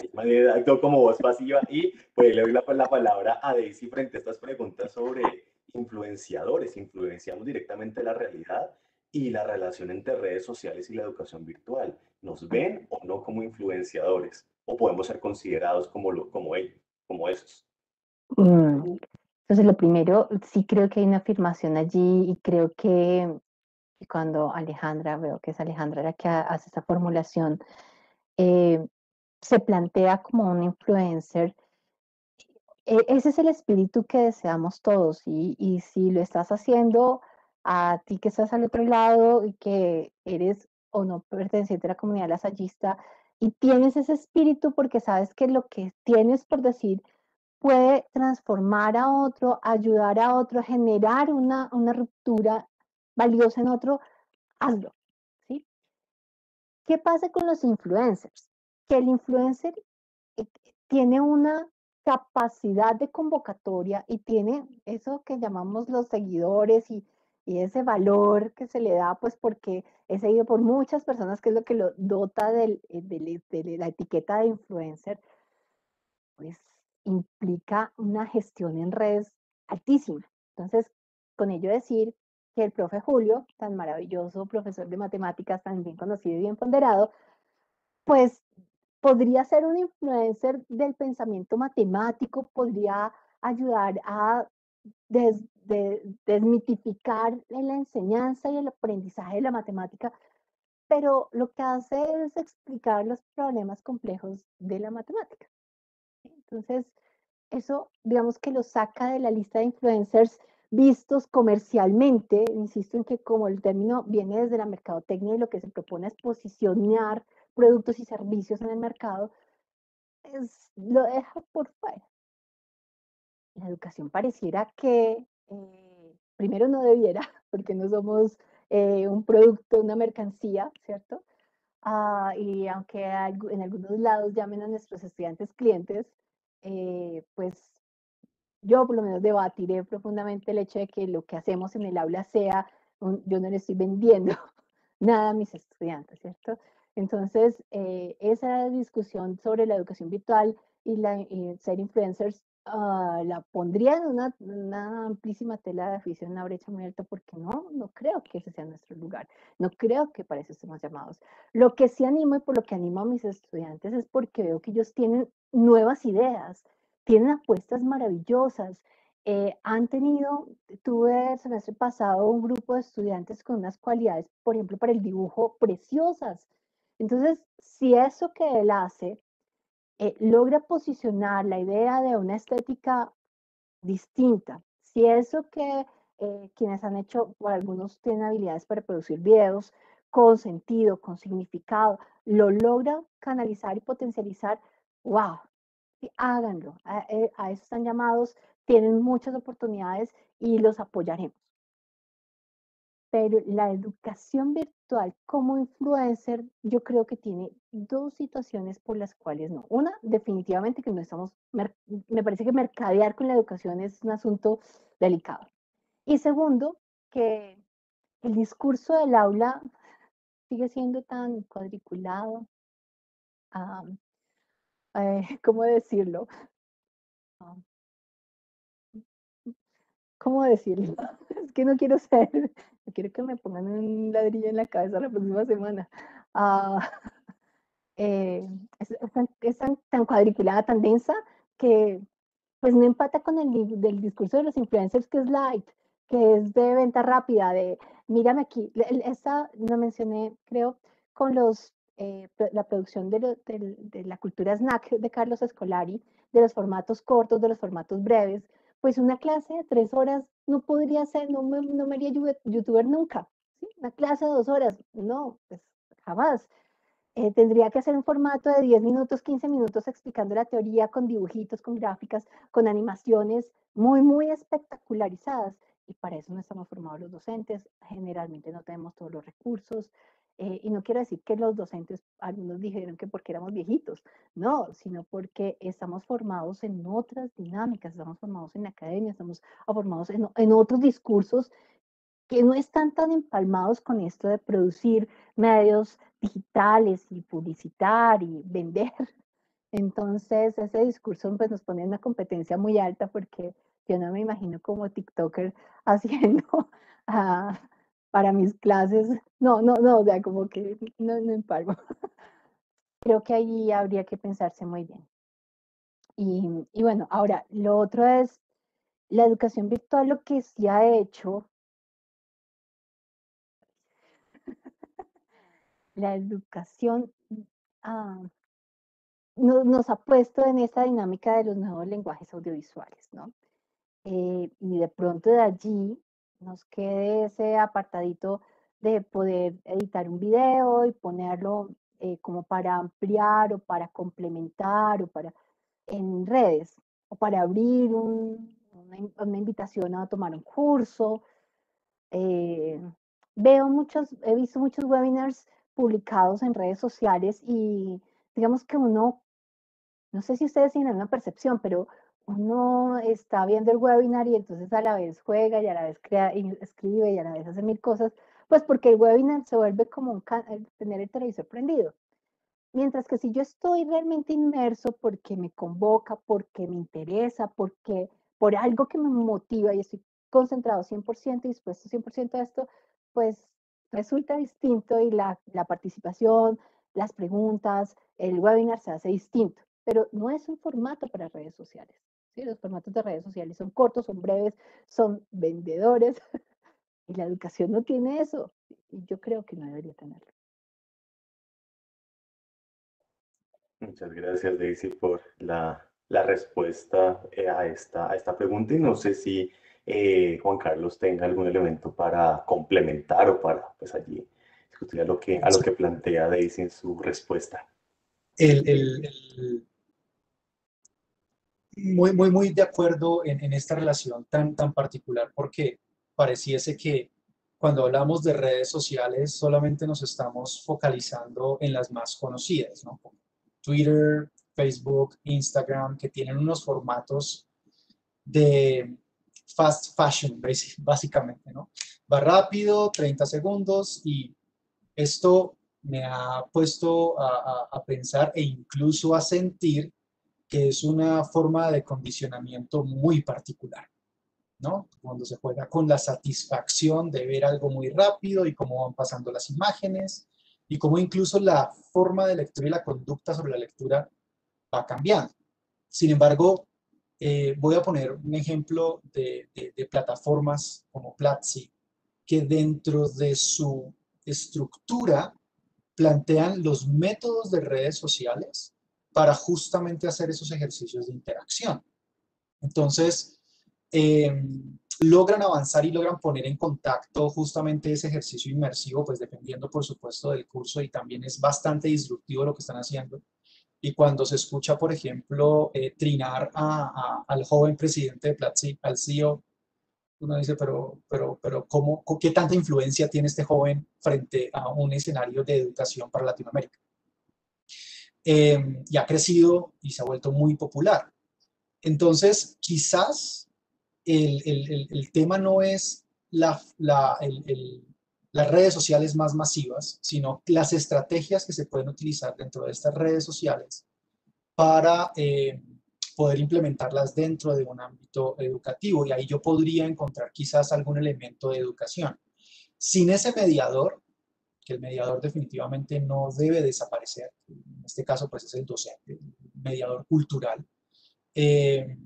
acto como voz pasiva y pues le doy la palabra a Daisy frente a estas preguntas sobre influenciadores, influenciamos directamente la realidad y la relación entre redes sociales y la educación virtual. ¿Nos ven o no como influenciadores? ¿O podemos ser considerados como ellos, como esos? Entonces, lo primero, sí creo que hay una afirmación allí y creo que cuando Alejandra, veo que es Alejandra la que hace esta formulación, se plantea como un influencer. Ese es el espíritu que deseamos todos y si lo estás haciendo a ti que estás al otro lado y que eres o no perteneciente a la comunidad lasallista y tienes ese espíritu porque sabes que lo que tienes por decir puede transformar a otro, ayudar a otro, generar una ruptura valiosa en otro, hazlo, ¿sí? ¿Qué pasa con los influencers? Que el influencer tiene una capacidad de convocatoria y tiene eso que llamamos los seguidores y y ese valor que se le da, pues porque es seguido por muchas personas, que es lo que lo dota de la etiqueta de influencer, pues implica una gestión en redes altísima. Entonces, con ello decir que el profe Julio, tan maravilloso profesor de matemáticas, tan bien conocido y bien ponderado, pues podría ser un influencer del pensamiento matemático, podría ayudar a desmitificar en la enseñanza y el aprendizaje de la matemática, pero lo que hace es explicar los problemas complejos de la matemática. Entonces, eso, digamos que lo saca de la lista de influencers vistos comercialmente. Insisto en que como el término viene desde la mercadotecnia y lo que se propone es posicionar productos y servicios en el mercado, lo deja por fuera. La educación pareciera que primero no debiera, porque no somos un producto, una mercancía, ¿cierto? Y aunque en algunos lados llamen a nuestros estudiantes clientes, pues yo por lo menos debatiré profundamente el hecho de que lo que hacemos en el aula sea, yo no le estoy vendiendo nada a mis estudiantes, ¿cierto? Entonces, esa discusión sobre la educación virtual y ser influencers la pondría en una amplísima tela de juicio, en una brecha muy alta, porque no creo que ese sea nuestro lugar, no creo que para eso estemos llamados. Lo que sí animo y por lo que animo a mis estudiantes es porque veo que ellos tienen nuevas ideas, tienen apuestas maravillosas. Tuve el semestre pasado un grupo de estudiantes con unas cualidades, por ejemplo, para el dibujo preciosas. Entonces, si eso que él hace logra posicionar la idea de una estética distinta, si eso que quienes han hecho, o algunos tienen habilidades para producir videos con sentido, con significado, lo logra canalizar y potencializar, wow, háganlo. A eso están llamados, tienen muchas oportunidades y los apoyaremos. Pero la educación virtual como influencer, yo creo que tiene dos situaciones por las cuales no. Una, definitivamente que no estamos, me parece que mercadear con la educación es un asunto delicado. Y segundo, que el discurso del aula sigue siendo tan cuadriculado, ¿cómo decirlo? ¿Cómo decirlo? Es que no quiero ser, no quiero que me pongan un ladrillo en la cabeza la próxima semana. Uh, es tan cuadriculada, tan densa, que pues no empata con el del discurso de los influencers, que es light, que es de venta rápida, de mírame aquí. Esta lo mencioné, creo, con la producción de la cultura snack de Carlos Escolari, de los formatos cortos, de los formatos breves. Pues una clase de 3 horas no podría ser, no me haría youtuber nunca. ¿Sí? Una clase de 2 horas, no, pues jamás. Tendría que hacer un formato de 10 minutos, 15 minutos explicando la teoría con dibujitos, con gráficas, con animaciones muy espectacularizadas. Y para eso no estamos formados los docentes, generalmente no tenemos todos los recursos. Y no quiero decir que los docentes, algunos dijeron que porque éramos viejitos, no, sino porque estamos formados en otras dinámicas, estamos formados en la academia, estamos formados en otros discursos que no están tan empalmados con esto de producir medios digitales y publicitar y vender. Entonces, ese discurso pues, nos pone en una competencia muy alta, porque yo no me imagino como TikToker haciendo para mis clases. No, o sea, como que no empalmo. Creo que ahí habría que pensarse muy bien. Y bueno, ahora, lo otro es la educación virtual. Lo que sí ha hecho la educación nos ha puesto en esta dinámica de los nuevos lenguajes audiovisuales, ¿no? Y de pronto de allí nos quede ese apartadito de poder editar un video y ponerlo como para ampliar o para complementar o para en redes o para abrir una invitación a tomar un curso. He visto muchos webinars publicados en redes sociales y digamos que uno, no sé si ustedes tienen una percepción, pero uno está viendo el webinar y entonces a la vez juega y a la vez crea y escribe y a la vez hace mil cosas, pues porque el webinar se vuelve como tener el televisor prendido. Mientras que si yo estoy realmente inmerso porque me convoca, porque me interesa, porque por algo que me motiva y estoy concentrado 100% y dispuesto 100% a esto, pues resulta distinto y la participación, las preguntas, el webinar se hace distinto. Pero no es un formato para redes sociales. ¿Sí? Los formatos de redes sociales son cortos, son breves, son vendedores y la educación no tiene eso. Y yo creo que no debería tenerlo. Muchas gracias, Daisy, por la respuesta a esta pregunta. Y no sé si Juan Carlos tenga algún elemento para complementar o para, pues, allí discutir a lo que plantea Daisy en su respuesta. El, el- el- muy de acuerdo en esta relación tan particular, porque pareciese que cuando hablamos de redes sociales solamente nos estamos focalizando en las más conocidas, ¿no? Twitter, Facebook, Instagram, que tienen unos formatos de fast fashion, básicamente, ¿no? Va rápido, 30 segundos, y esto me ha puesto a pensar e incluso a sentir que es una forma de condicionamiento muy particular, ¿no? Cuando se juega con la satisfacción de ver algo muy rápido y cómo van pasando las imágenes y cómo incluso la forma de lectura y la conducta sobre la lectura va cambiando. Sin embargo, voy a poner un ejemplo de plataformas como Platzi, que dentro de su estructura plantean los métodos de redes sociales para justamente hacer esos ejercicios de interacción. Entonces, logran avanzar y logran poner en contacto justamente ese ejercicio inmersivo, pues dependiendo, por supuesto, del curso, y también es bastante disruptivo lo que están haciendo. Y cuando se escucha, por ejemplo, trinar al joven presidente de Platzi, al CEO, uno dice, pero ¿qué tanta influencia tiene este joven frente a un escenario de educación para Latinoamérica? Y ha crecido y se ha vuelto muy popular. Entonces, quizás el tema no es las redes sociales más masivas, sino las estrategias que se pueden utilizar dentro de estas redes sociales para poder implementarlas dentro de un ámbito educativo. Y ahí yo podría encontrar quizás algún elemento de educación. Sin ese mediador, que el mediador definitivamente no debe desaparecer, en este caso pues es el docente, el mediador cultural, eh,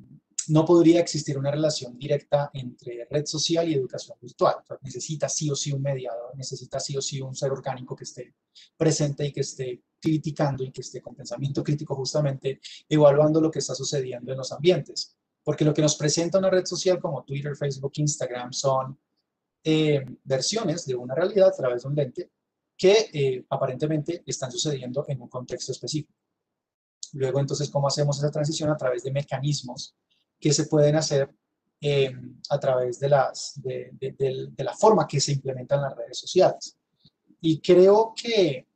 no podría existir una relación directa entre red social y educación virtual. O sea, necesita sí o sí un mediador, necesita sí o sí un ser orgánico que esté presente y que esté criticando y que esté con pensamiento crítico justamente evaluando lo que está sucediendo en los ambientes. Porque lo que nos presenta una red social como Twitter, Facebook, Instagram son versiones de una realidad a través de un lente que aparentemente están sucediendo en un contexto específico. Luego, entonces, ¿cómo hacemos esa transición? A través de mecanismos que se pueden hacer a través de la forma que se implementan las redes sociales. Y creo que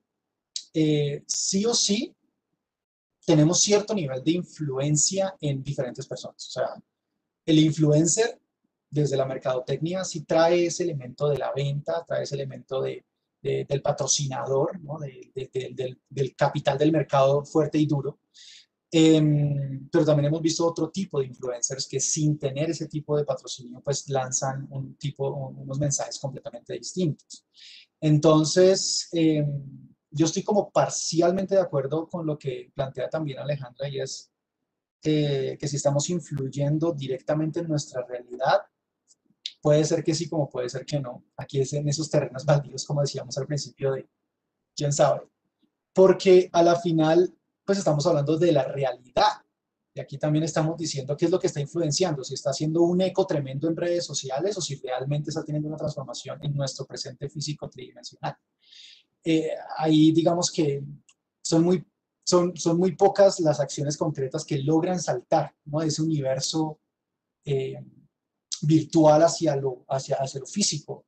sí o sí tenemos cierto nivel de influencia en diferentes personas. O sea, el influencer desde la mercadotecnia sí trae ese elemento de la venta, trae ese elemento del patrocinador, ¿no? Del capital del mercado fuerte y duro. Pero también hemos visto otro tipo de influencers que sin tener ese tipo de patrocinio, pues lanzan unos mensajes completamente distintos. Entonces, yo estoy como parcialmente de acuerdo con lo que plantea también Alejandra, y es que si estamos influyendo directamente en nuestra realidad, puede ser que sí, como puede ser que no. Aquí es en esos terrenos baldíos, como decíamos al principio, de quién sabe. Porque a la final, pues estamos hablando de la realidad. Y aquí también estamos diciendo qué es lo que está influenciando, si está haciendo un eco tremendo en redes sociales o si realmente está teniendo una transformación en nuestro presente físico tridimensional. Ahí digamos que son muy, son muy pocas las acciones concretas que logran saltar, ¿no? De ese universo eh, virtual hacia lo físico.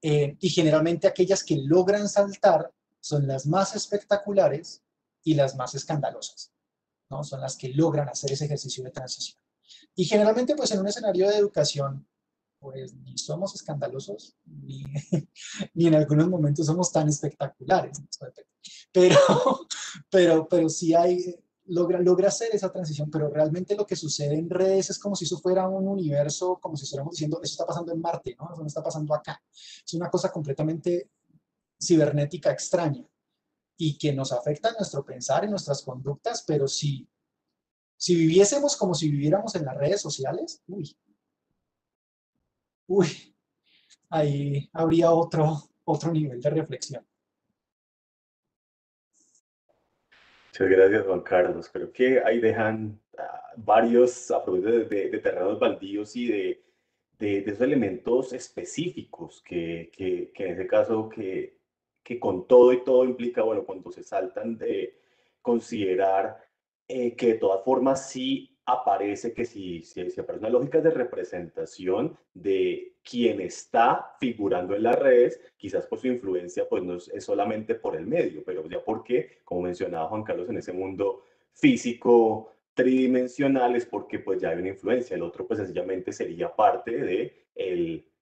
Y generalmente aquellas que logran saltar son las más espectaculares y las más escandalosas, ¿no? Son las que logran hacer ese ejercicio de transición. Y generalmente, pues en un escenario de educación, pues ni somos escandalosos, ni, ni en algunos momentos somos tan espectaculares, ¿no? Pero, pero sí hay, logra hacer esa transición, pero realmente lo que sucede en redes es como si eso fuera un universo, como si estuviéramos diciendo, eso está pasando en Marte, ¿no? Eso no está pasando acá. Es una cosa completamente cibernética extraña y que nos afecta en nuestro pensar, en nuestras conductas, pero si viviésemos como si viviéramos en las redes sociales, uy, ahí habría otro nivel de reflexión. Muchas gracias, Juan Carlos. Creo que ahí dejan varios a propósito de terrenos baldíos y de esos elementos específicos que en ese caso que con todo y todo implica, bueno, cuando se saltan de considerar que de todas formas sí aparece que si aparece una lógica de representación de quien está figurando en las redes, quizás por su influencia, pues no es solamente por el medio, pero ya porque, como mencionaba Juan Carlos, en ese mundo físico tridimensional es porque pues ya hay una influencia, el otro pues sencillamente sería parte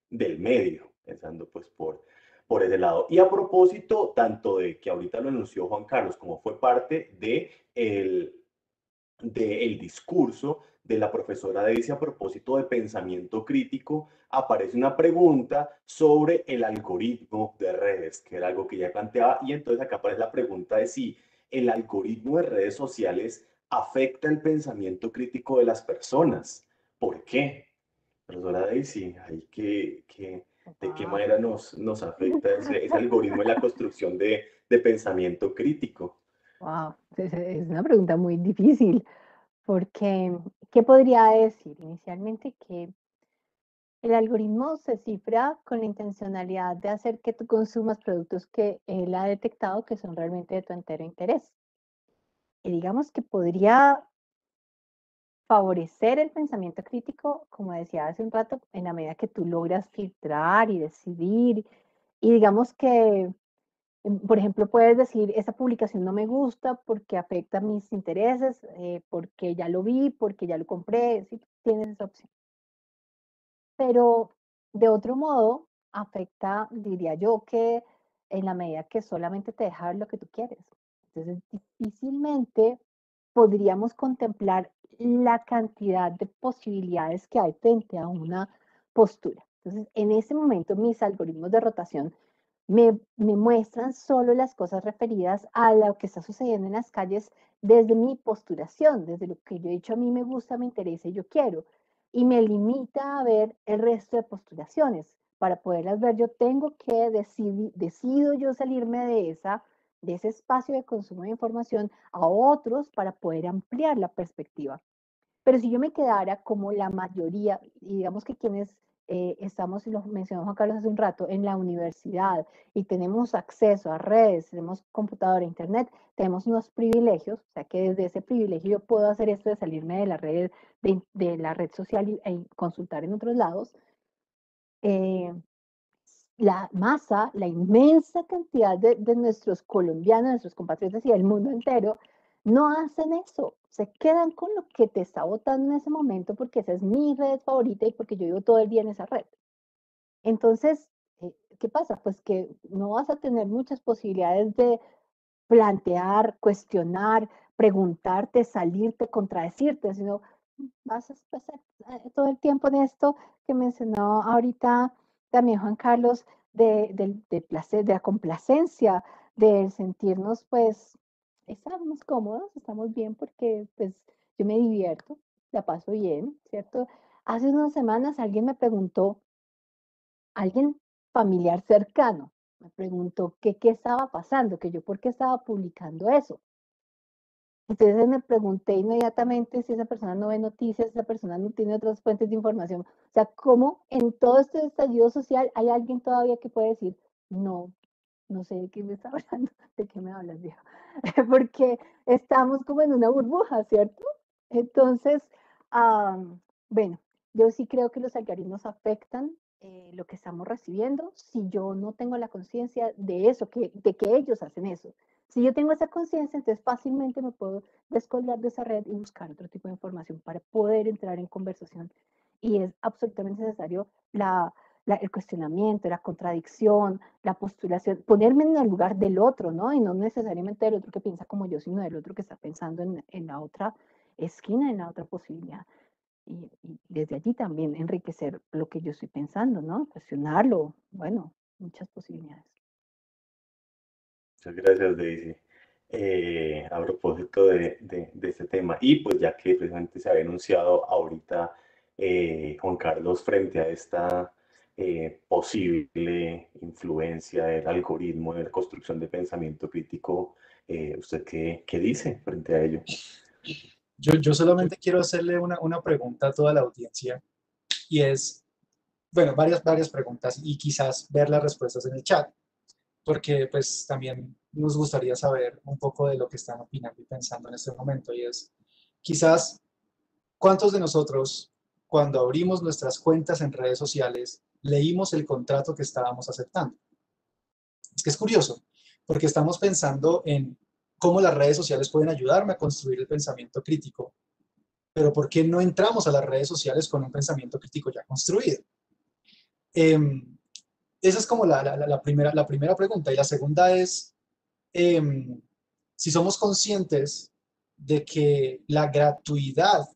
del medio, pensando pues por ese lado. Y a propósito, tanto de que ahorita lo anunció Juan Carlos, como fue parte del discurso de la profesora Daisy a propósito de pensamiento crítico, aparece una pregunta sobre el algoritmo de redes, que era algo que ella planteaba, y entonces acá aparece la pregunta de si el algoritmo de redes sociales afecta el pensamiento crítico de las personas. ¿Por qué? Profesora Daisy, ¿de qué Wow. manera nos afecta ese algoritmo en la construcción de pensamiento crítico? Wow, es una pregunta muy difícil porque, ¿qué podría decir? Inicialmente que el algoritmo se cifra con la intencionalidad de hacer que tú consumas productos que él ha detectado que son realmente de tu entero interés. Y digamos que podría favorecer el pensamiento crítico, como decía hace un rato, en la medida que tú logras filtrar y decidir. Y digamos que, por ejemplo, puedes decir, esta publicación no me gusta porque afecta mis intereses, porque ya lo vi, porque ya lo compré, ¿sí? Tienes esa opción. Pero de otro modo, afecta, diría yo, que en la medida que solamente te deja ver lo que tú quieres. Entonces, difícilmente podríamos contemplar la cantidad de posibilidades que hay frente a una postura. Entonces, en ese momento, mis algoritmos de rotación me muestran solo las cosas referidas a lo que está sucediendo en las calles desde mi posturación, desde lo que yo he dicho a mí me gusta, me interesa y yo quiero. Y me limita a ver el resto de postulaciones. Para poderlas ver, yo tengo que decido yo salirme de ese espacio de consumo de información a otros para poder ampliar la perspectiva. Pero si yo me quedara como la mayoría, y digamos que quienes estamos, y lo mencionó Juan Carlos hace un rato, en la universidad y tenemos acceso a redes, tenemos computadora, internet, tenemos unos privilegios, o sea que desde ese privilegio yo puedo hacer esto de salirme de la la red social e consultar en otros lados. Eh, la masa, la inmensa cantidad de nuestros colombianos, nuestros compatriotas y del mundo entero, no hacen eso. Se quedan con lo que te está votando en ese momento porque esa es mi red favorita y porque yo vivo todo el día en esa red. Entonces, ¿qué pasa? Pues que no vas a tener muchas posibilidades de plantear, cuestionar, preguntarte, salirte, contradecirte, sino vas a pasar todo el tiempo en esto que mencionó ahorita también Juan Carlos, del placer, de la complacencia, del sentirnos pues, estamos cómodos, estamos bien porque pues yo me divierto, la paso bien, ¿cierto? Hace unas semanas alguien me preguntó, alguien familiar cercano, me preguntó qué estaba pasando, que yo por qué estaba publicando eso. Entonces me pregunté inmediatamente si esa persona no ve noticias, esa persona no tiene otras fuentes de información. O sea, ¿cómo en todo este estallido social hay alguien todavía que puede decir, no, no sé de qué me está hablando, de qué me hablas, viejo? Porque estamos como en una burbuja, ¿cierto? Entonces, bueno, yo sí creo que los algoritmos afectan lo que estamos recibiendo si yo no tengo la conciencia de eso, de que ellos hacen eso. Si yo tengo esa conciencia, entonces fácilmente me puedo descolgar de esa red y buscar otro tipo de información para poder entrar en conversación. Y es absolutamente necesario el cuestionamiento, la contradicción, la postulación, ponerme en el lugar del otro, ¿no? Y no necesariamente del otro que piensa como yo, sino del otro que está pensando en la otra esquina, en la otra posibilidad. Y desde allí también enriquecer lo que yo estoy pensando, ¿no? Cuestionarlo, bueno, muchas posibilidades. Muchas gracias, Daisy. A propósito de este tema, y pues ya que precisamente se había anunciado ahorita, Juan Carlos, frente a esta posible influencia del algoritmo en la construcción de pensamiento crítico, ¿usted qué dice frente a ello? Yo solamente quiero hacerle una pregunta a toda la audiencia y es, bueno, varias preguntas y quizás ver las respuestas en el chat, porque pues también nos gustaría saber un poco de lo que están opinando y pensando en este momento y es, quizás, ¿cuántos de nosotros, cuando abrimos nuestras cuentas en redes sociales, leímos el contrato que estábamos aceptando? Es que es curioso, porque estamos pensando en cómo las redes sociales pueden ayudarme a construir el pensamiento crítico, pero ¿por qué no entramos a las redes sociales con un pensamiento crítico ya construido? Esa es como la primera pregunta. Y la segunda es, si somos conscientes de que la gratuidad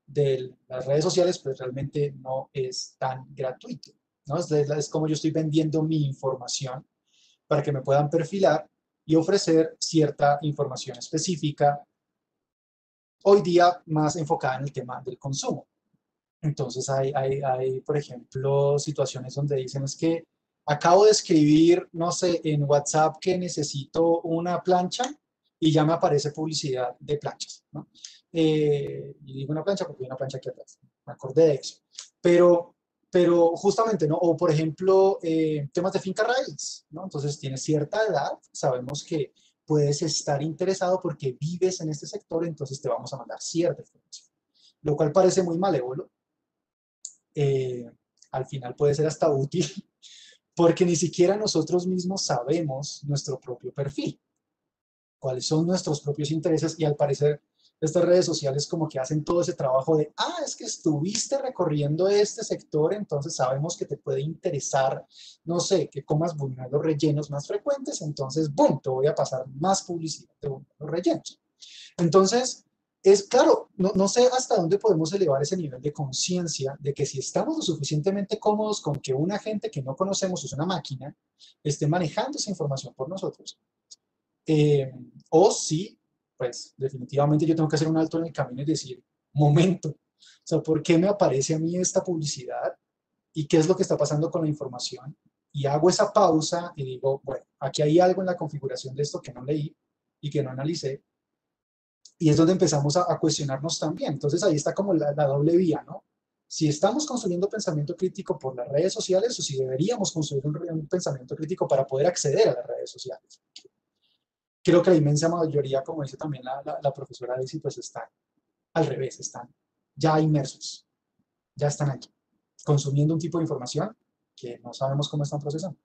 de las redes sociales pues realmente no es tan gratuito, ¿no? Es como yo estoy vendiendo mi información para que me puedan perfilar y ofrecer cierta información específica, hoy día más enfocada en el tema del consumo. Entonces hay, por ejemplo, situaciones donde dicen es que acabo de escribir, no sé, en WhatsApp que necesito una plancha y ya me aparece publicidad de planchas, ¿no? Y digo una plancha porque hay una plancha aquí atrás, me acordé de eso. Pero, pero justamente, ¿no? O por ejemplo, temas de finca raíz, ¿no? Entonces tienes cierta edad, sabemos que puedes estar interesado porque vives en este sector, entonces te vamos a mandar cierta información, lo cual parece muy malévolo, al final puede ser hasta útil, porque ni siquiera nosotros mismos sabemos nuestro propio perfil, cuáles son nuestros propios intereses y al parecer estas redes sociales como que hacen todo ese trabajo de, es que estuviste recorriendo este sector, entonces sabemos que te puede interesar, no sé, que comas buñuelos rellenos más frecuentes, entonces, ¡boom!, te voy a pasar más publicidad de buñuelos rellenos. Entonces, es claro, no sé hasta dónde podemos elevar ese nivel de conciencia de que si estamos lo suficientemente cómodos con que un agente que no conocemos es una máquina, esté manejando esa información por nosotros, eh, o si, pues definitivamente yo tengo que hacer un alto en el camino y decir, momento, o sea, ¿por qué me aparece a mí esta publicidad? ¿Y qué es lo que está pasando con la información? Y hago esa pausa y digo, bueno, aquí hay algo en la configuración de esto que no leí y que no analicé, y es donde empezamos a cuestionarnos también. Entonces ahí está como la doble vía, ¿no? Si estamos construyendo pensamiento crítico por las redes sociales o si deberíamos construir un pensamiento crítico para poder acceder a las redes sociales. Creo que la inmensa mayoría, como dice también la profesora Daisy, pues están al revés, están ya inmersos, ya están aquí, consumiendo un tipo de información que no sabemos cómo están procesando.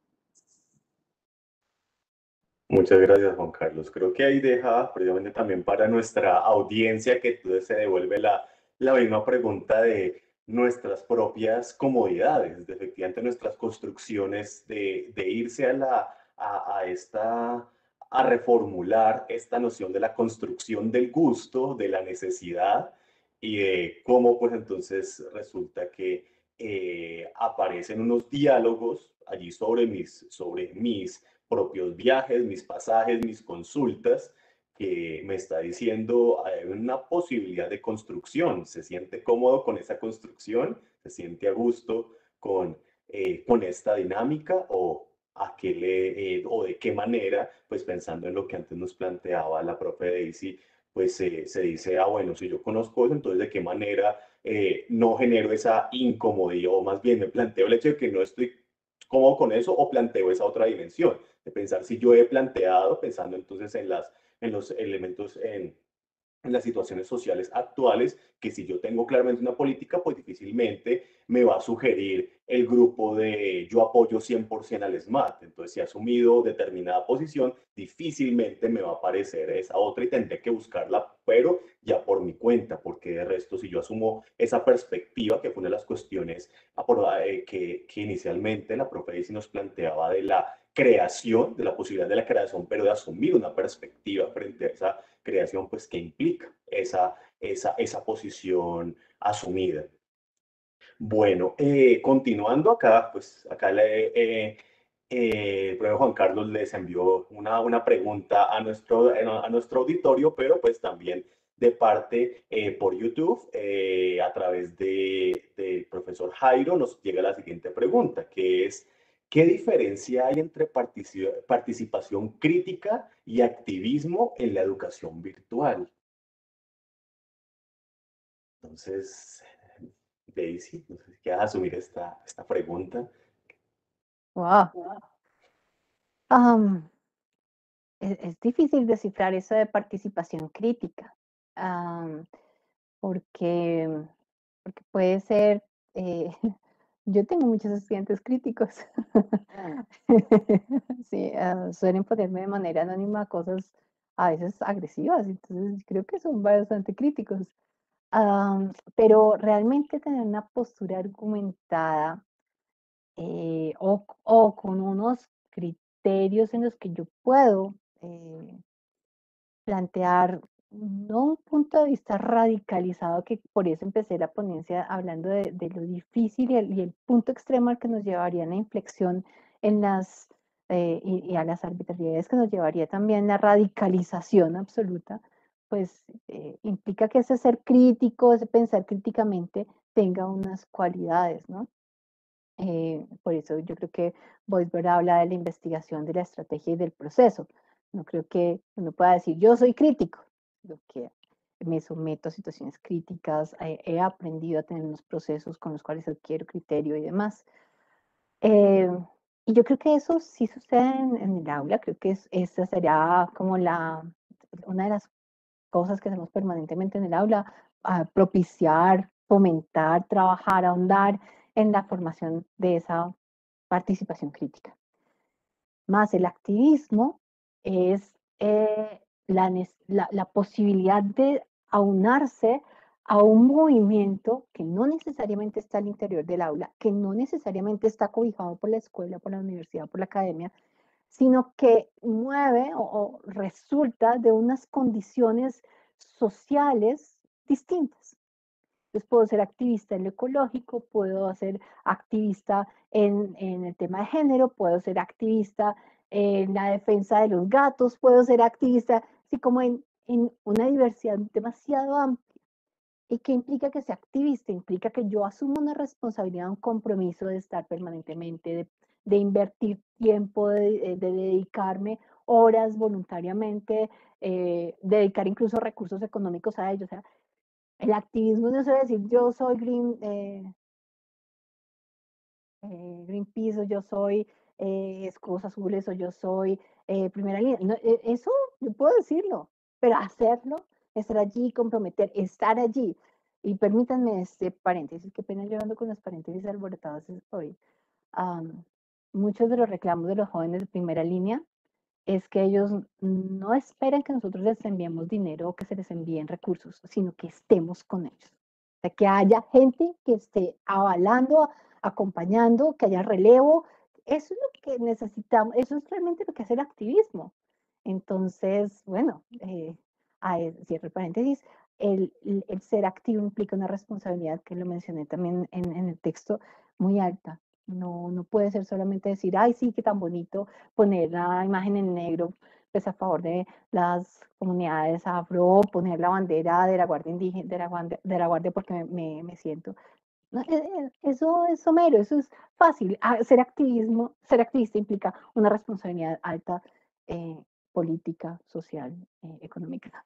Muchas gracias, Juan Carlos. Creo que ahí deja precisamente también para nuestra audiencia que entonces se devuelve la misma pregunta de nuestras propias comodidades, de efectivamente nuestras construcciones, de irse a reformular esta noción de la construcción del gusto, de la necesidad y de cómo pues entonces resulta que aparecen unos diálogos allí sobre mis propios viajes, mis pasajes, mis consultas, que me está diciendo hay una posibilidad de construcción. Se siente cómodo con esa construcción, se siente a gusto con esta dinámica o de qué manera, pues pensando en lo que antes nos planteaba la profe Daisy, pues se dice, bueno, si yo conozco eso, entonces de qué manera no genero esa incomodidad, o más bien me planteo el hecho de que no estoy cómodo con eso o planteo esa otra dimensión de pensar si yo he planteado, pensando entonces en los elementos en las situaciones sociales actuales, que si yo tengo claramente una política, pues difícilmente me va a sugerir el grupo de yo apoyo 100% al SMAT. Entonces, si he asumido determinada posición, difícilmente me va a aparecer esa otra y tendré que buscarla, pero ya por mi cuenta, porque de resto, si yo asumo esa perspectiva, que fue una de las cuestiones que inicialmente la profe Daisy nos planteaba de la creación, de la posibilidad de la creación, pero de asumir una perspectiva frente a esa creación, pues que implica esa posición asumida. Bueno, continuando acá, pues acá el profesor Juan Carlos les envió una pregunta a nuestro auditorio, pero pues también de parte por YouTube, a través del profesor Jairo, nos llega la siguiente pregunta, que es, ¿qué diferencia hay entre participación crítica y activismo en la educación virtual? Entonces, Daisy, no sé si quieres asumir esta pregunta. Wow. Es difícil descifrar eso de participación crítica, porque, porque puede ser, yo tengo muchos estudiantes críticos, sí, suelen ponerme de manera anónima cosas a veces agresivas, entonces creo que son bastante críticos. Pero realmente tener una postura argumentada, o con unos criterios en los que yo puedo plantear no un punto de vista radicalizado, que por eso empecé la ponencia hablando de lo difícil y el punto extremo al que nos llevaría la inflexión en y a las arbitrariedades que nos llevaría también la radicalización absoluta, pues implica que ese ser crítico, ese pensar críticamente tenga unas cualidades, ¿no? Por eso yo creo que Boisberg habla de la investigación de la estrategia y del proceso. No creo que uno pueda decir, yo soy crítico, lo que me someto a situaciones críticas, he aprendido a tener unos procesos con los cuales adquiero criterio y demás. Eh, y yo creo que eso sí sucede en el aula, creo que esa sería como una de las cosas que hacemos permanentemente en el aula, propiciar, fomentar, trabajar, ahondar en la formación de esa participación crítica. Más el activismo es la posibilidad de aunarse a un movimiento que no necesariamente está al interior del aula, que no necesariamente está cobijado por la escuela, por la universidad, por la academia, sino que mueve o resulta de unas condiciones sociales distintas. Entonces puedo ser activista en lo ecológico, puedo ser activista en el tema de género, puedo ser activista en la defensa de los gatos, puedo ser activista, así como en una diversidad demasiado amplia. ¿Y qué implica que sea activista? Implica que yo asumo una responsabilidad, un compromiso de estar permanentemente, de invertir tiempo, de dedicarme horas voluntariamente, dedicar incluso recursos económicos a ello. O sea, el activismo no es decir yo soy Greenpeace, o yo soy Escudos Azules, o yo soy Primera Línea. No, eso yo puedo decirlo, pero hacerlo, estar allí, comprometer, estar allí. Y permítanme este paréntesis, qué pena yo ando con los paréntesis alborotados hoy. Muchos de los reclamos de los jóvenes de primera línea es que ellos no esperan que nosotros les enviemos dinero o que se les envíen recursos, sino que estemos con ellos. O sea, que haya gente que esté avalando, acompañando, que haya relevo. Eso es lo que necesitamos, eso es realmente lo que hace el activismo. Entonces, bueno, cierro el paréntesis, el ser activo implica una responsabilidad, que lo mencioné también en el texto, muy alta. No puede ser solamente decir, ay, sí, qué tan bonito poner la imagen en negro, pues a favor de las comunidades afro, poner la bandera de la Guardia Indígena, de la Guardia porque me siento. No, eso es somero, eso es fácil. Ser activista implica una responsabilidad alta, política, social, económica.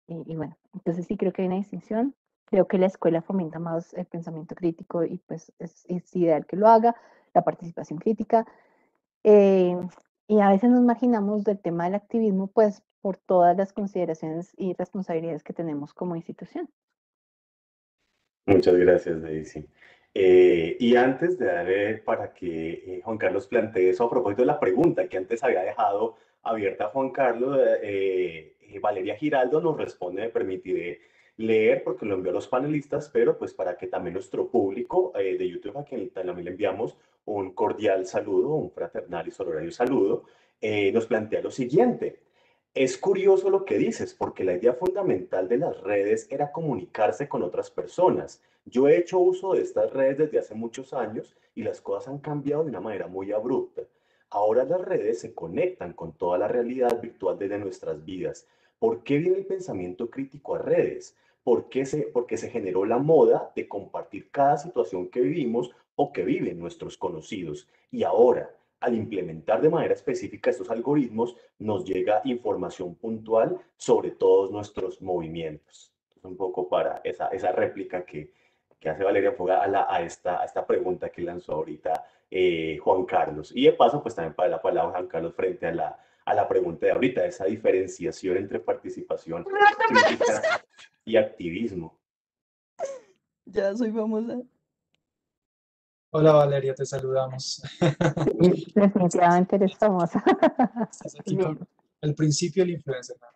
Y bueno, entonces sí creo que hay una distinción. Creo que la escuela fomenta más el pensamiento crítico y pues es ideal que lo haga, la participación crítica. Y a veces nos imaginamos del tema del activismo, pues por todas las consideraciones y responsabilidades que tenemos como institución. Muchas gracias, Daisy. Y antes de darle para que Juan Carlos plantee eso, a propósito de la pregunta que antes había dejado abierta Juan Carlos, Valeria Giraldo nos responde, me permitiré leer porque lo envió a los panelistas, pero pues para que también nuestro público de YouTube, a quien también le enviamos un cordial saludo, un fraternal y solidario saludo, nos plantea lo siguiente. Es curioso lo que dices, porque la idea fundamental de las redes era comunicarse con otras personas. Yo he hecho uso de estas redes desde hace muchos años y las cosas han cambiado de una manera muy abrupta. Ahora las redes se conectan con toda la realidad virtual desde nuestras vidas. ¿Por qué viene el pensamiento crítico a redes? Porque se generó la moda de compartir cada situación que vivimos o que viven nuestros conocidos. Y ahora, al implementar de manera específica estos algoritmos, nos llega información puntual sobre todos nuestros movimientos. Entonces, un poco para esa réplica que hace Valeria Foga a esta pregunta que lanzó ahorita Juan Carlos. Y de paso, pues también para la palabra Juan Carlos frente a la pregunta de ahorita, esa diferenciación entre participación crítica y activismo. Ya soy famosa. Hola Valeria, te saludamos. Sí, definitivamente eres famosa. Estás aquí con el principio del influencer. No,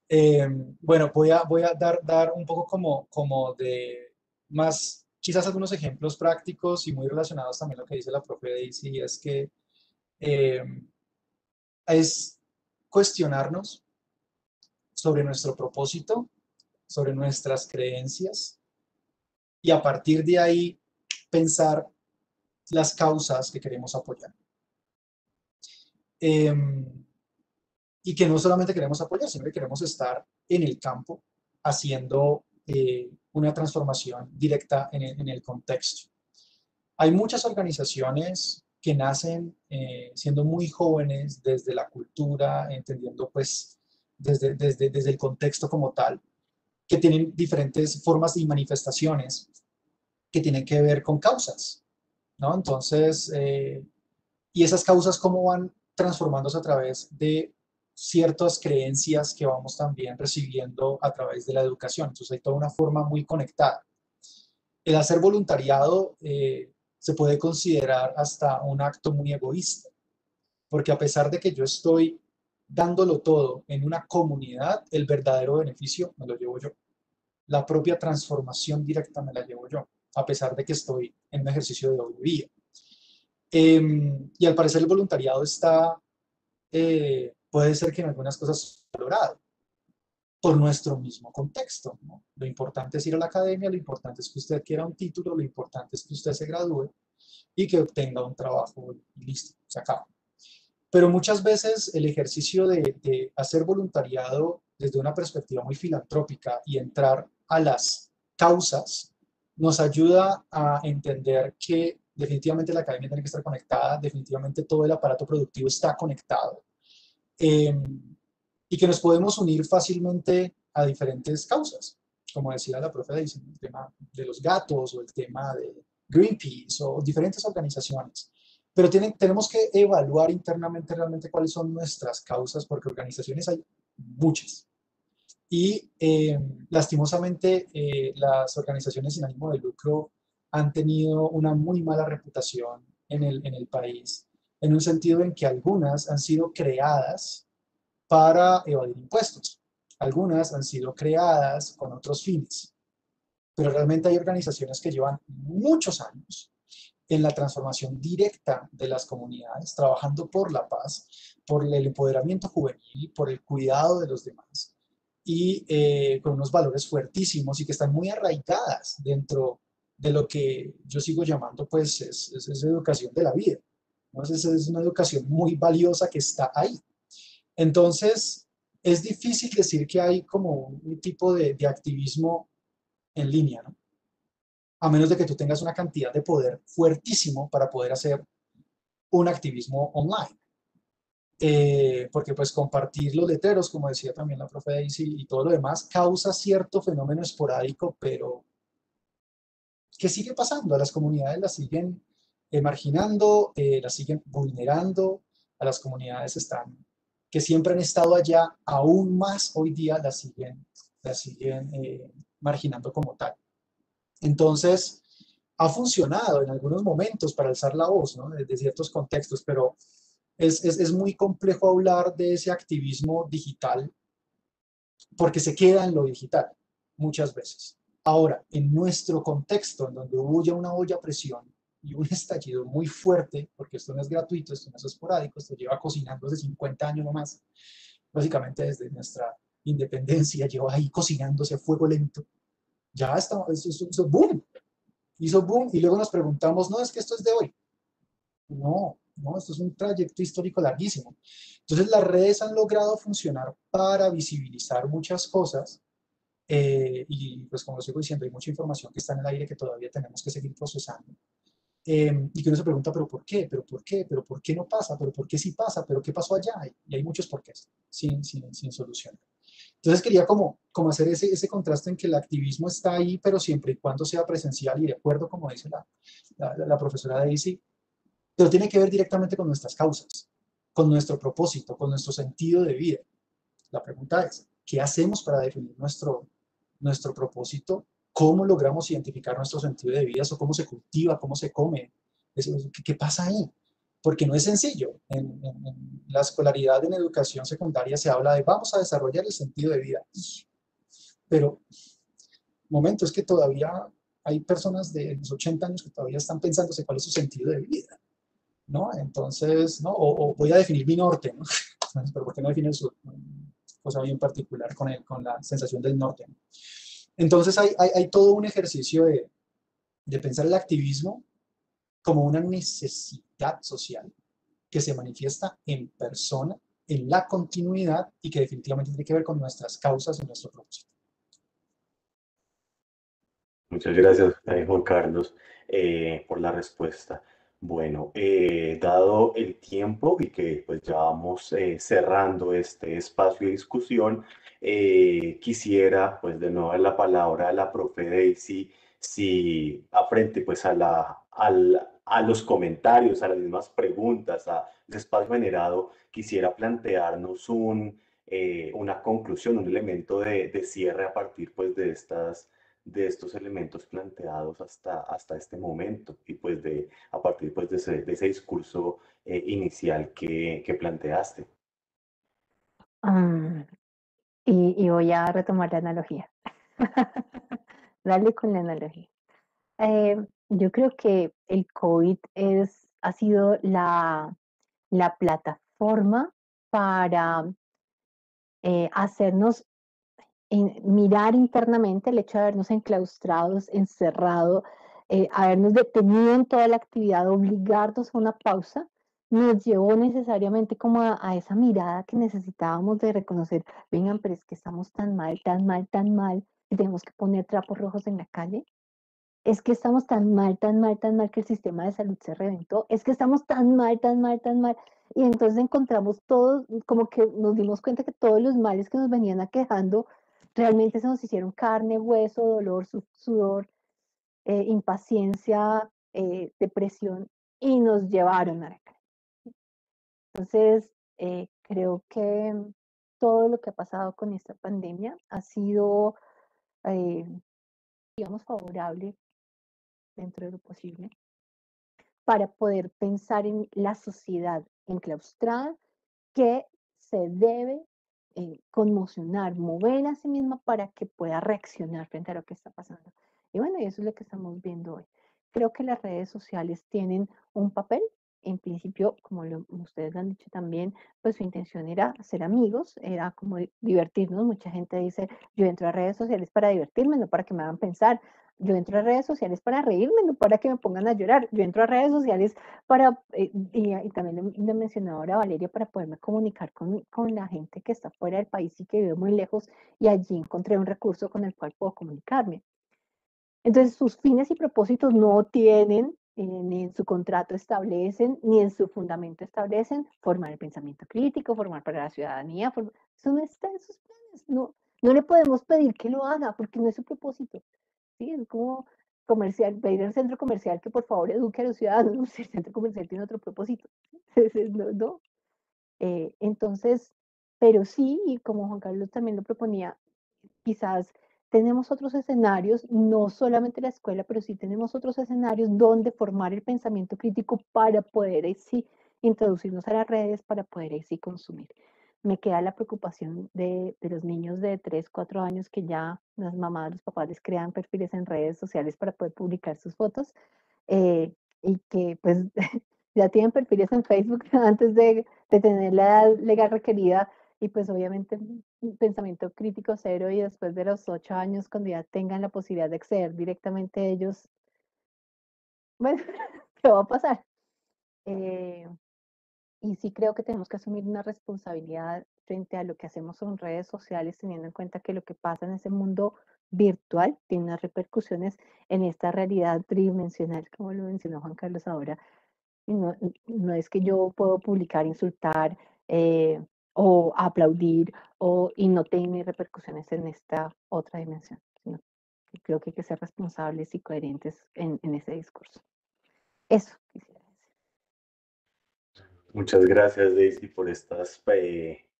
mentira. Bueno, voy a dar un poco como de más, quizás algunos ejemplos prácticos y muy relacionados también a lo que dice la profe Daisy, es que eh, es cuestionarnos sobre nuestro propósito, sobre nuestras creencias y a partir de ahí pensar las causas que queremos apoyar. Y que no solamente queremos apoyar, sino que queremos estar en el campo haciendo una transformación directa en el contexto. Hay muchas organizaciones que nacen siendo muy jóvenes desde la cultura, entendiendo pues desde el contexto como tal, que tienen diferentes formas y manifestaciones que tienen que ver con causas, ¿no? Entonces, y esas causas cómo van transformándose a través de ciertas creencias que vamos también recibiendo a través de la educación. Entonces hay toda una forma muy conectada. El hacer voluntariado se puede considerar hasta un acto muy egoísta, porque a pesar de que yo estoy dándolo todo en una comunidad, el verdadero beneficio me lo llevo yo. La propia transformación directa me la llevo yo, a pesar de que estoy en un ejercicio de doble vía. Y al parecer el voluntariado puede ser que en algunas cosas valorado por nuestro mismo contexto, ¿no? Lo importante es ir a la academia, lo importante es que usted quiera un título, lo importante es que usted se gradúe y que obtenga un trabajo y listo, se acaba. Pero muchas veces el ejercicio de hacer voluntariado desde una perspectiva muy filantrópica y entrar a las causas nos ayuda a entender que definitivamente la academia tiene que estar conectada, definitivamente todo el aparato productivo está conectado y que nos podemos unir fácilmente a diferentes causas, como decía la profe Daisy, el tema de los gatos o el tema de Greenpeace o diferentes organizaciones. Pero tenemos que evaluar internamente realmente cuáles son nuestras causas, porque organizaciones hay muchas. Y lastimosamente las organizaciones sin ánimo de lucro han tenido una muy mala reputación en el país, en un sentido en que algunas han sido creadas para evadir impuestos, algunas han sido creadas con otros fines, pero realmente hay organizaciones que llevan muchos años en la transformación directa de las comunidades, trabajando por la paz, por el empoderamiento juvenil, por el cuidado de los demás, y con unos valores fuertísimos y que están muy arraigadas dentro de lo que yo sigo llamando, pues, es educación de la vida, ¿no? Es una educación muy valiosa que está ahí. Entonces, es difícil decir que hay como un tipo de activismo en línea, ¿no? A menos de que tú tengas una cantidad de poder fuertísimo para poder hacer un activismo online. Porque pues compartir los letreros, como decía también la profe Daisy, y todo lo demás, causa cierto fenómeno esporádico, pero ¿qué sigue pasando? A las comunidades las siguen marginando, las siguen vulnerando, a las comunidades están que siempre han estado allá, aún más hoy día las siguen marginando como tal. Entonces, ha funcionado en algunos momentos para alzar la voz, ¿no? Desde ciertos contextos, pero es muy complejo hablar de ese activismo digital porque se queda en lo digital muchas veces. Ahora, en nuestro contexto, en donde hubo ya una olla a presión y un estallido muy fuerte, porque esto no es gratuito, esto no es esporádico, esto lleva cocinando desde 50 años nomás, básicamente desde nuestra independencia, lleva ahí cocinándose a fuego lento. Ya está, hizo boom, hizo boom, y luego nos preguntamos, no, es que esto es de hoy. No, no, esto es un trayecto histórico larguísimo. Entonces las redes han logrado funcionar para visibilizar muchas cosas y pues como sigo diciendo, hay mucha información que está en el aire que todavía tenemos que seguir procesando. Y que uno se pregunta, ¿pero por qué? ¿Pero por qué? ¿Pero por qué no pasa? ¿Pero por qué sí pasa? ¿Pero qué pasó allá? Y hay muchos porqués sin solución. Entonces quería como hacer ese contraste en que el activismo está ahí, pero siempre y cuando sea presencial y de acuerdo, como dice la profesora Daisy, pero tiene que ver directamente con nuestras causas, con nuestro propósito, con nuestro sentido de vida. La pregunta es, ¿qué hacemos para definir nuestro propósito? ¿Cómo logramos identificar nuestro sentido de vida? ¿O cómo se cultiva? ¿Cómo se come? ¿Qué pasa ahí? Porque no es sencillo. En la escolaridad, en educación secundaria, se habla de vamos a desarrollar el sentido de vida. Pero, momento, es que todavía hay personas de los 80 años que todavía están pensándose cuál es su sentido de vida, ¿no? Entonces, ¿no? O voy a definir mi norte, ¿no? Pero ¿por qué no define el sur? Cosa bien particular con la sensación del norte, ¿no? Entonces hay todo un ejercicio de pensar el activismo como una necesidad social que se manifiesta en persona, en la continuidad y que definitivamente tiene que ver con nuestras causas y nuestro propósito. Muchas gracias, Juan Carlos, por la respuesta. Bueno, dado el tiempo y que pues ya vamos cerrando este espacio de discusión, quisiera pues de nuevo dar la palabra a la profe Daisy, si frente pues a los comentarios, a las mismas preguntas, al espacio generado, quisiera plantearnos una conclusión, un elemento de cierre a partir pues de estos elementos planteados hasta este momento y pues a partir pues de ese discurso inicial que planteaste. Ah, y voy a retomar la analogía. Dale con la analogía. Yo creo que el COVID ha sido la plataforma para hacernos mirar internamente el hecho de habernos enclaustrados, encerrado, habernos detenido en toda la actividad, obligarnos a una pausa, nos llevó necesariamente como a esa mirada que necesitábamos de reconocer, vengan, pero es que estamos tan mal, tan mal, tan mal, que tenemos que poner trapos rojos en la calle. Es que estamos tan mal, tan mal, tan mal que el sistema de salud se reventó. Es que estamos tan mal, tan mal, tan mal. Y entonces encontramos todos, como que nos dimos cuenta que todos los males que nos venían aquejando realmente se nos hicieron carne, hueso, dolor, sudor, impaciencia, depresión y nos llevaron a la calle. Entonces, creo que todo lo que ha pasado con esta pandemia ha sido, digamos, favorable dentro de lo posible para poder pensar en la sociedad enclaustrada que se debe conmocionar, mover a sí misma para que pueda reaccionar frente a lo que está pasando. Y bueno, y eso es lo que estamos viendo hoy. Creo que las redes sociales tienen un papel. En principio, como ustedes lo han dicho también, pues su intención era hacer amigos, era como divertirnos. Mucha gente dice, yo entro a redes sociales para divertirme, no para que me hagan pensar. Yo entro a redes sociales para reírme, no para que me pongan a llorar. Yo entro a redes sociales para, y también le mencionaba ahora a Valeria, para poderme comunicar con la gente que está fuera del país y que vive muy lejos, y allí encontré un recurso con el cual puedo comunicarme. Entonces, sus fines y propósitos no tienen, ni en su contrato establecen, ni en su fundamento establecen formar el pensamiento crítico, formar para la ciudadanía. Eso no está en sus planes. No, no le podemos pedir que lo haga porque no es su propósito. ¿Sí? Es como comercial, pedir al centro comercial que por favor eduque a los ciudadanos. El centro comercial tiene otro propósito. No, no. Entonces, Pero sí, y como Juan Carlos también lo proponía, quizás tenemos otros escenarios, no solamente la escuela, pero sí tenemos otros escenarios donde formar el pensamiento crítico para poder sí introducirnos a las redes, para poder sí consumir. Me queda la preocupación de los niños de 3, 4 años que ya las mamás, los papás les crean perfiles en redes sociales para poder publicar sus fotos y que pues ya tienen perfiles en Facebook antes de tener la edad legal requerida y pues obviamente un pensamiento crítico cero y después de los 8 años, cuando ya tengan la posibilidad de acceder directamente a ellos, bueno, ¿qué va a pasar? Eh, y sí creo que tenemos que asumir una responsabilidad frente a lo que hacemos en redes sociales, teniendo en cuenta que lo que pasa en ese mundo virtual tiene unas repercusiones en esta realidad tridimensional, como lo mencionó Juan Carlos ahora. Y no, no es que yo puedo publicar, insultar o aplaudir y no tiene repercusiones en esta otra dimensión, sino que creo que hay que ser responsables y coherentes en ese discurso. Eso quisiera decir. Muchas gracias, Daisy, por estas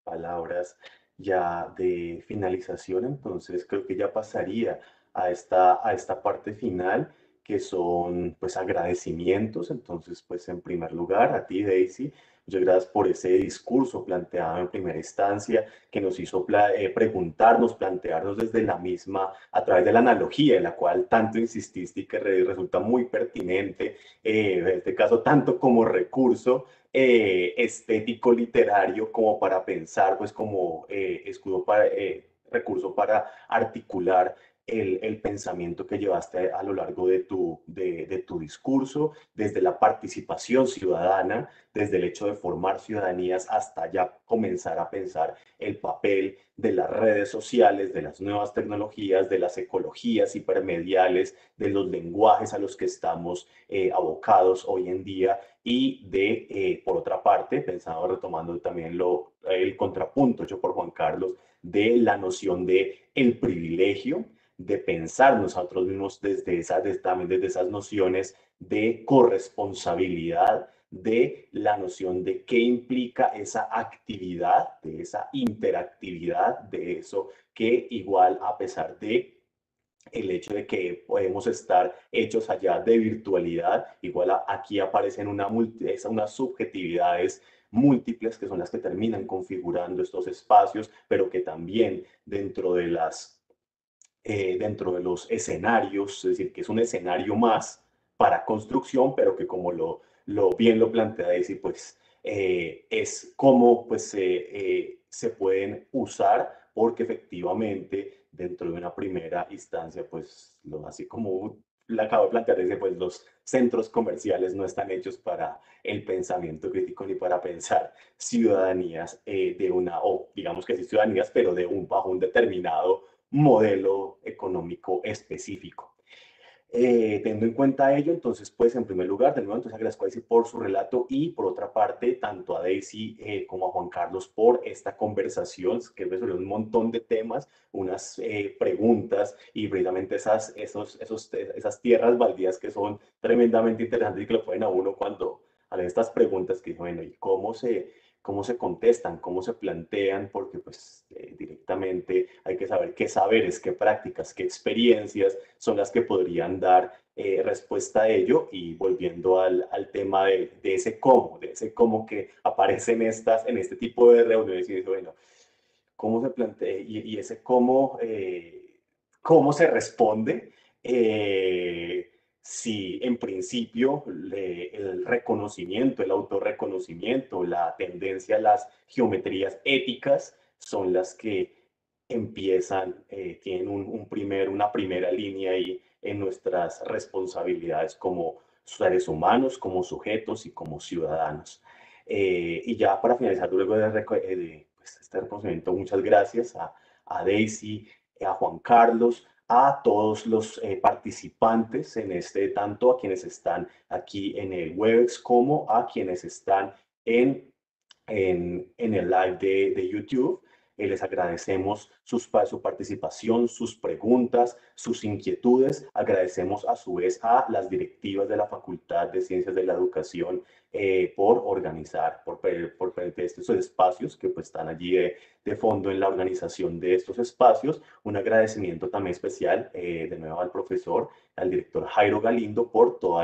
palabras ya de finalización. Entonces, creo que ya pasaría a esta parte final, que son pues agradecimientos. Entonces, pues en primer lugar, a ti, Daisy, muchas gracias por ese discurso planteado en primera instancia, que nos hizo preguntarnos, plantearnos desde la misma, a través de la analogía en la cual tanto insististe y que resulta muy pertinente, en este caso, tanto como recurso estético literario como para pensar, pues como escudo para, recurso para articular el pensamiento que llevaste a lo largo de tu discurso, desde la participación ciudadana, desde el hecho de formar ciudadanías hasta ya comenzar a pensar el papel de las redes sociales, de las nuevas tecnologías, de las ecologías hipermediales, de los lenguajes a los que estamos abocados hoy en día y por otra parte, pensando, retomando también el contrapunto hecho por Juan Carlos, de la noción de el privilegio, de pensar nosotros mismos también desde esas nociones de corresponsabilidad, de la noción de qué implica esa actividad, de esa interactividad, de eso que igual a pesar de el hecho de que podemos estar hechos allá de virtualidad, igual aquí aparecen unas subjetividades múltiples que son las que terminan configurando estos espacios, pero que también dentro de los escenarios, es decir, que es un escenario más para construcción, pero que como bien lo plantea Daisy, pues es cómo pues, se pueden usar, porque efectivamente dentro de una primera instancia, pues así como la acabo de plantear, dice, pues los centros comerciales no están hechos para el pensamiento crítico ni para pensar ciudadanías o digamos que sí ciudadanías, pero bajo un determinado modelo económico específico. Teniendo en cuenta ello, entonces, pues, en primer lugar, de nuevo, entonces agradezco a Daisy por su relato y, por otra parte, tanto a Daisy como a Juan Carlos por esta conversación, que resolvió un montón de temas, unas preguntas y precisamente esas tierras baldías que son tremendamente interesantes y que lo ponen a uno cuando a estas preguntas que, bueno, ¿y cómo se contestan, cómo se plantean? Porque pues directamente hay que saber qué saberes, qué prácticas, qué experiencias son las que podrían dar respuesta a ello. Y volviendo al tema de ese cómo que aparece en este tipo de reuniones y dice, bueno, cómo se plantea y ese cómo se responde. Si en principio el reconocimiento, el autorreconocimiento, la tendencia a las geometrías éticas son las que tienen una primera línea ahí en nuestras responsabilidades como seres humanos, como sujetos y como ciudadanos. Y ya para finalizar, luego pues, este reconocimiento, muchas gracias a Daisy, a Juan Carlos, a todos los participantes en tanto a quienes están aquí en el Webex como a quienes están en el live de YouTube. Les agradecemos su participación, sus preguntas, sus inquietudes. Agradecemos a su vez a las directivas de la Facultad de Ciencias de la Educación por organizar, por permitir estos espacios que pues están allí de fondo en la organización de estos espacios. Un agradecimiento también especial de nuevo al profesor, al director Jairo Galindo por todo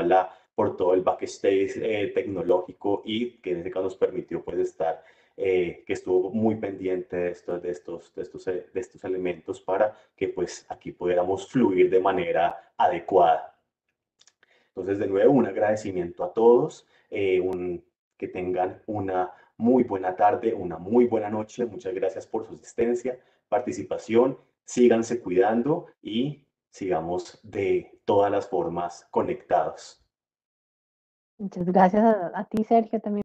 el backstage tecnológico y que en ese caso nos permitió pues estar, que estuvo muy pendiente de estos elementos para que pues aquí pudiéramos fluir de manera adecuada. Entonces, de nuevo, un agradecimiento a todos, que tengan una muy buena tarde, una muy buena noche. Muchas gracias por su asistencia, participación. Síganse cuidando y sigamos de todas las formas conectados. Muchas gracias a ti, Sergio, también